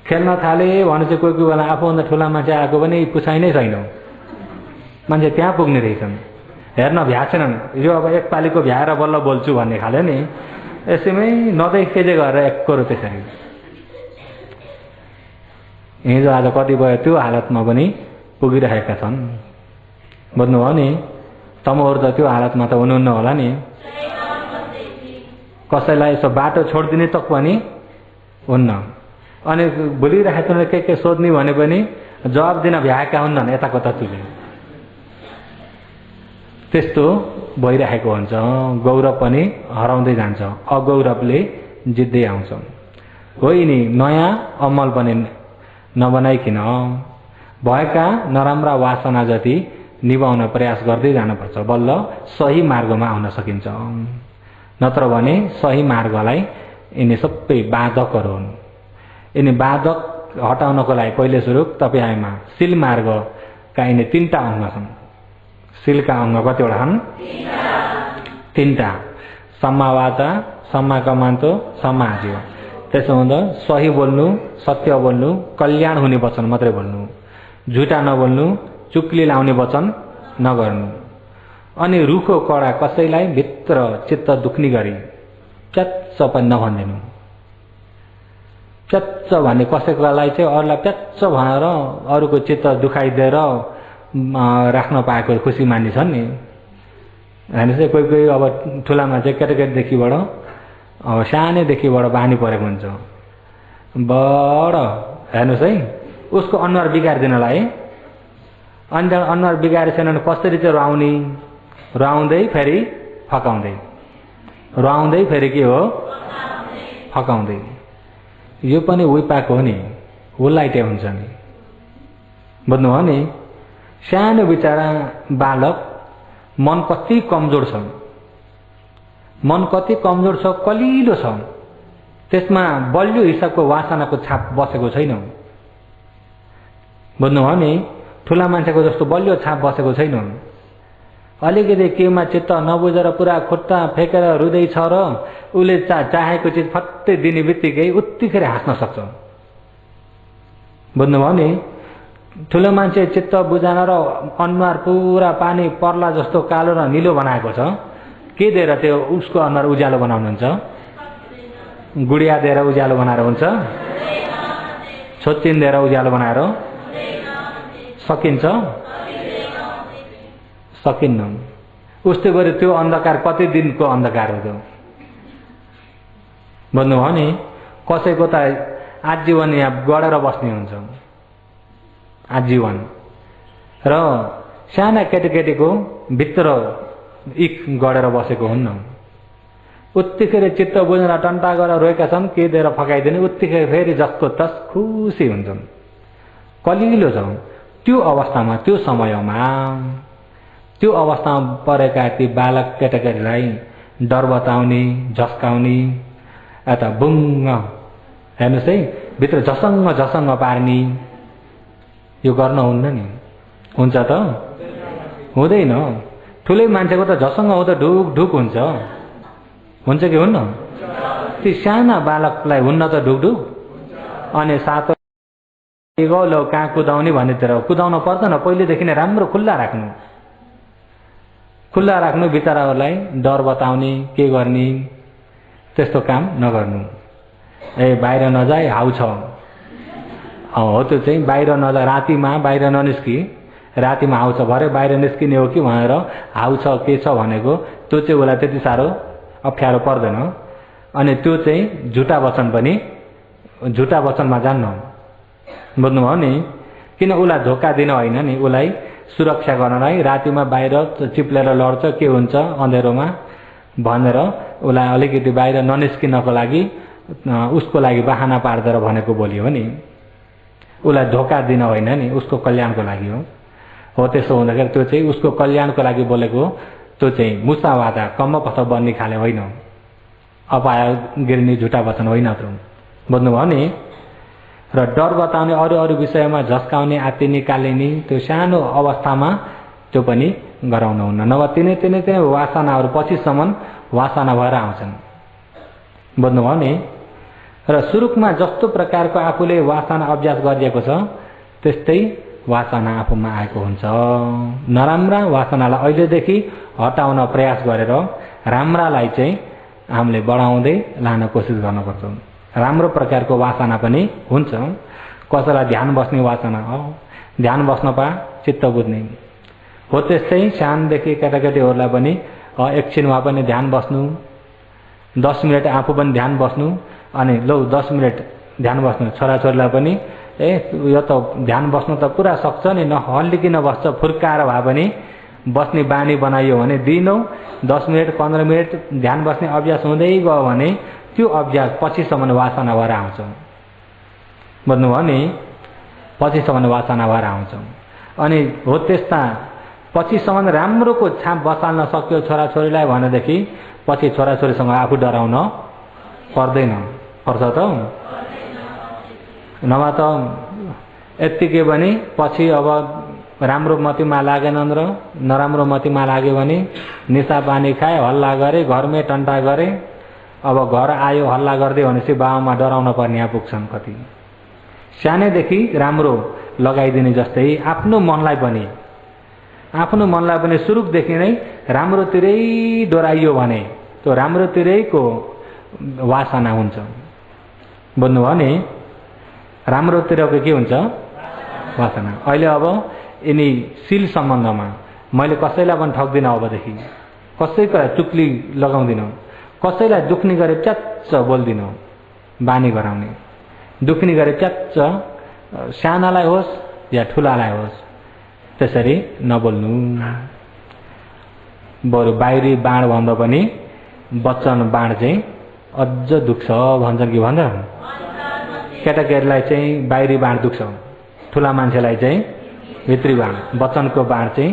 खेल्न थाले भने चाहिँ कोही बेला आफूभन्दा ठुला मान्छे आएको पनि पुछाइ नै छैन, मान्छे त्यहाँ पुग्ने रहेछन्। हेर्न भ्याएनन्, यो अब एक पालीको भ्याएर बल्ल बोल्छु भन्ने खाले नि, यसैमै नदेखिजे गरेर एकरो त्यसरी। हिजो आज कतिपय त्यो हालतमा पनि पुगिरहेका छन्। बुझ्नुभयो नि? तपाईँहरू त त्यो हालतमा त हुनुहुन्न होला नि। कसैलाई यसो बाटो छोडिदिने तक पनि हुन्न। अनि भुलिरहेको के सोध्ने भने पनि जवाब दिन भ्याएका हुन्नन् यताको तत्त्वले। त्यस्तो भइरहेको हुन्छ। गौरव पनि हराउँदै जान्छ, अगौरवले जित्दै आउँछ। होइन, नयाँ अमल पनि नबनाइकन भएका नराम्रा वासना जति निभाउन प्रयास गर्दै जानुपर्छ, बल्ल सही मार्गमा आउन सकिन्छ। नत्र भने सही मार्गलाई यिनी सबै बाधकहरू हुन्। यिनी बाधक हटाउनको लागि पहिले सुरु तपाईँमा शिल मार्गका यिनी 3टा अङ्ग छन्। शिलका अङ्ग कतिवटा छन्? 3टा। सम्मावाता, सम्माका मान्तो सम्मा हाँस्यो। त्यसो हुँदा सही बोल्नु, सत्य बोल्नु, कल्याण हुने वचन मात्रै बोल्नु, झुटा नबोल्नु, चुक्ली लाउने वचन नगर्नु। अनि रुखो कडा कसैलाई भित्र चित्त दुख्ने गरी च्याच्च पनि नभनिदिनु। च्याच्च भन्ने कसैकोलाई चाहिँ अरूलाई प्याच्च भनेर अरूको चित्त दुखाइदिएर राख्न पाएको खुसी मान्ने छन् नि। हेर्नुहोस् है, कोही कोही अब ठुला मान्छे केटाकेटीदेखिबाट अब सानैदेखिबाट बानी परेको हुन्छ। बड हेर्नुहोस् है, उसको अनुहार बिगारिदिनलाई अन्त अनुहार बिगारेछन् भने कसरी चाहिँ रुवाउने, रुवाउँदै फेरि फकाउँदै, रुवाउँदै फेरि के हो फकाउँदै। यो पनि उही पाएको हो नि, उल्लाइटे हुन्छ नि। बुझ्नुभयो नि, सानो बिचरा बालक मन कति कमजोर छ, मन कति कमजोर छ, कलिलो छ, त्यसमा बलियो हिसाबको वासनाको छाप बसेको छैन। बुझ्नुभयो नि, ठुला मान्छेको जस्तो बलियो छाप बसेको छैन। अलिकति केमा चित्त नबुझेर पुरा खुट्टा फेकेर रुँदैछ र उसले चाहेको चिज फट्टै दिने बित्तिकै उत्तिखेर हाँस्न सक्छ। बुझ्नुभयो नि, ठुलो मान्छे चित्त बुझाएर र अनुहार पुरा पानी पर्ला जस्तो कालो र निलो बनाएको छ, के दिएर त्यो उसको अनुहार उज्यालो बनाउनुहुन्छ? गुडिया दिएर उज्यालो बनाएर हुन्छ? छोचिन दिएर उज्यालो बनाएर सकिन्छ? सकिन्न। उस्तै गरी त्यो अन्धकार कति दिनको अन्धकार हो त्यो। भन्नुभयो नि, कसैको त आजीवन यहाँ गढेर बस्ने हुन्छ, आजीवन। र साना केटीकेटीको भित्र इक गढेर बसेको हुन्न। उत्तिखेर चित्त बुझेर टन्टा गरेर रोएका छन्, के दिएर फकाइदिने, उत्तिखेर फेरि जसको तस खुसी हुन्छन्, कलिलो छ। त्यो अवस्थामा, त्यो समयमा, त्यो अवस्थामा परेका ती बालक केटाकेटीलाई डर बताउने, झस्काउने, यता बुङ्ग हेर्नुहोस् है, भित्र झसङ्ग झसङ्ग पार्ने, यो गर्न हुन्न नि। हुन्छ त? हुँदैन। ठुलै मान्छेको त झसङ्ग हुँदा ढुक ढुक हुन्छ, हुन्छ कि हुन्न? ती साना बालकलाई हुन्न त ढुक ढुक? अनि सातो लो कहाँ कुदाउने भन्नेतिर कुदाउन पर्दैन, पहिलेदेखि नै राम्रो खुल्ला राख्नु, खुल्ला राख्नु। बिचराहरूलाई डर बताउने, के गर्ने, त्यस्तो काम नगर्नु। ए बाहिर नजाए हाउ छ, हो त्यो चाहिँ बाहिर नजा, रातिमा बाहिर ननिस्कि, रातिमा हाउ छ भरे बाहिर निस्किने हो कि भनेर हाउ छ के छ भनेको, त्यो चाहिँ उसलाई त्यति साह्रो अप्ठ्यारो पर्दैन। अनि त्यो चाहिँ झुटा वचन पनि, झुटा वचनमा जान्न। बुझ्नुभयो नि, किन उसलाई धोका दिन होइन नि, उसलाई सुरक्षा गर्नलाई रातिमा बाहिर चिप्लेर लड्छ, के हुन्छ अँधेरोमा भनेर उसलाई अलिकति बाहिर ननिस्किनको लागि, उसको लागि बहाना पार्दै भनेको बोलियो नि। उसलाई धोका दिन होइन नि, उसको कल्याणको लागि हो। त्यसो हुँदाखेरि त्यो चाहिँ उसको कल्याणको लागि बोलेको, त्यो चाहिँ मुसावादा कम्मपथ बन्ने खाले होइन, अपाय गिर्ने झुटा वचन होइन त्यो। बुझ्नुभयो नि? र डर बताउने, अरू अरू विषयमा झस्काउने, आत्तिने कालिने, त्यो सानो अवस्थामा त्यो पनि गराउनुहुन्न। नभए तिनै तिनै चाहिँ वासनाहरू पछिसम्म वासना भएर आउँछन्। बुझ्नुभयो नि? र सुरुकमा जस्तो प्रकारको आफूले वासना अभ्यास गरिएको छ, त्यस्तै वासना आफूमा आएको हुन्छ। नराम्रा वासनालाई अहिलेदेखि हटाउन प्रयास गरेर राम्रालाई चाहिँ हामीले बढाउँदै लान कोसिस गर्नुपर्छ। राम्रो प्रकारको वासना पनि हुन्छ। कसैलाई ध्यान बस्ने वासना हो, ध्यान बस्न पा चित्त बुझ्ने हो। त्यस्तै सानदेखि केटाकेटीहरूलाई पनि एकछिनमा पनि ध्यान बस्नु, 10 मिनट आफू पनि ध्यान बस्नु, अनि लौ 10 मिनट ध्यान बस्नु। छोराछोरीलाई पनि यो त ध्यान बस्नु त पुरा सक्छ नि, नहल्लिकिन बस्छ, फुर्काएर भए पनि बस्ने बानी बनाइयो भने दिनौ 10 मिनट 15 मिनट ध्यान बस्ने अभ्यास हुँदै गयो भने त्यो अभ्यास पछिसम्म वासना भएर आउँछ। बुझ्नुभयो नि? पछिसम्म वासना भएर आउँछ। अनि हो त्यस्ता पछिसम्म राम्रोको छाप बसाल्न सक्यो छोराछोरीलाई भनेदेखि पछि छोराछोरीसँग आफू डराउन पर्दैन। पर्छ त? नभए त यत्तिकै पनि पछि अब राम्रो मतिमा लागेनन् र नराम्रो मतिमा लाग्यो भने निसा पानी खाए, हल्ला गरे, घरमै टन्टा गरे, अब घर आयो हल्ला गर्दै भनेपछि बाबामा डराउन पर्ने यहाँ पुग्छन् कति। सानैदेखि राम्रो लगाइदिने जस्तै आफ्नो मनलाई पनि सुरुदेखि नै राम्रोतिरै डोराइयो भने त्यो राम्रोतिरैको वासना हुन्छ। बुझ्नुभयो नि? राम्रोतिरको के हुन्छ? वासना। अहिले अब यिनी शील सम्बन्धमा मैले कसैलाई पनि ठग्दिनँ, अबदेखि कसैको चुक्ली लगाउँदिनँ, कसैलाई दुख्ने गरे च्याच्च बोल्दिनँ, बानी गराउने। दुख्ने गरे च्याच्च, सानालाई होस् या ठुलालाई होस् त्यसरी नबोल्नु। बरु बाहिरी बाण भन्दा पनि वचन बाण चाहिँ अझ दुख्छ भन्छन् कि भन्छन्? केटाकेटीलाई चाहिँ बाहिरी बाण दुख्छ, ठुला मान्छेलाई चाहिँ भित्री बाण, वचनको बाण चाहिँ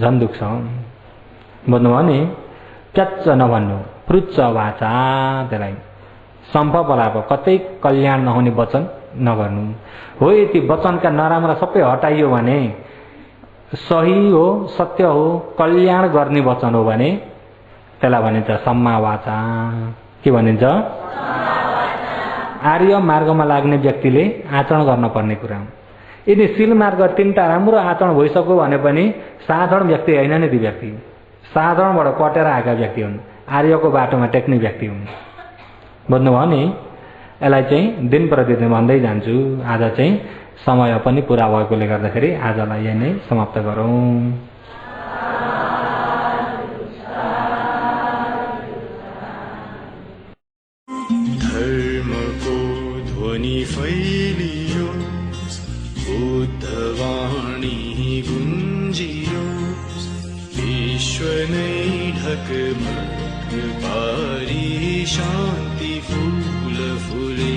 झन् दुख्छ। बुझ्नुभयो नि? च्याच्च नभन्नु, प्रुच्च वाचा, त्यसलाई सम्प पलाप, कतै कल्याण नहुने वचन नगर्नु। हो यति वचनका नराम्रा सबै हटाइयो भने सही हो, सत्य हो, कल्याण गर्ने वचन हो भने त्यसलाई भनिन्छ सम्मा वाचा। के भनिन्छ? आर्य मार्गमा लाग्ने व्यक्तिले आचरण गर्न पर्ने कुरा। यदि शील मार्ग 3टा राम्रो आचरण भइसक्यो भने पनि साधारण व्यक्ति होइन नि ती व्यक्ति, साधारणबाट कटेर आएका व्यक्ति हुन्, आर्यको बाटोमा टेक्ने व्यक्ति हुन्। बुझ्नुभयो नि? यसलाई चाहिँ दिन प्रतिदिन भन्दै जान्छु। आज चाहिँ समय पनि पुरा भएकोले गर्दाखेरि आजलाई यही नै समाप्त गरौँ। धर्मको ध्वनि फैलियो, बुद्धवाणी गुन्जियो, विश्व नै ढकमक पारी शान्ति फूल फुले।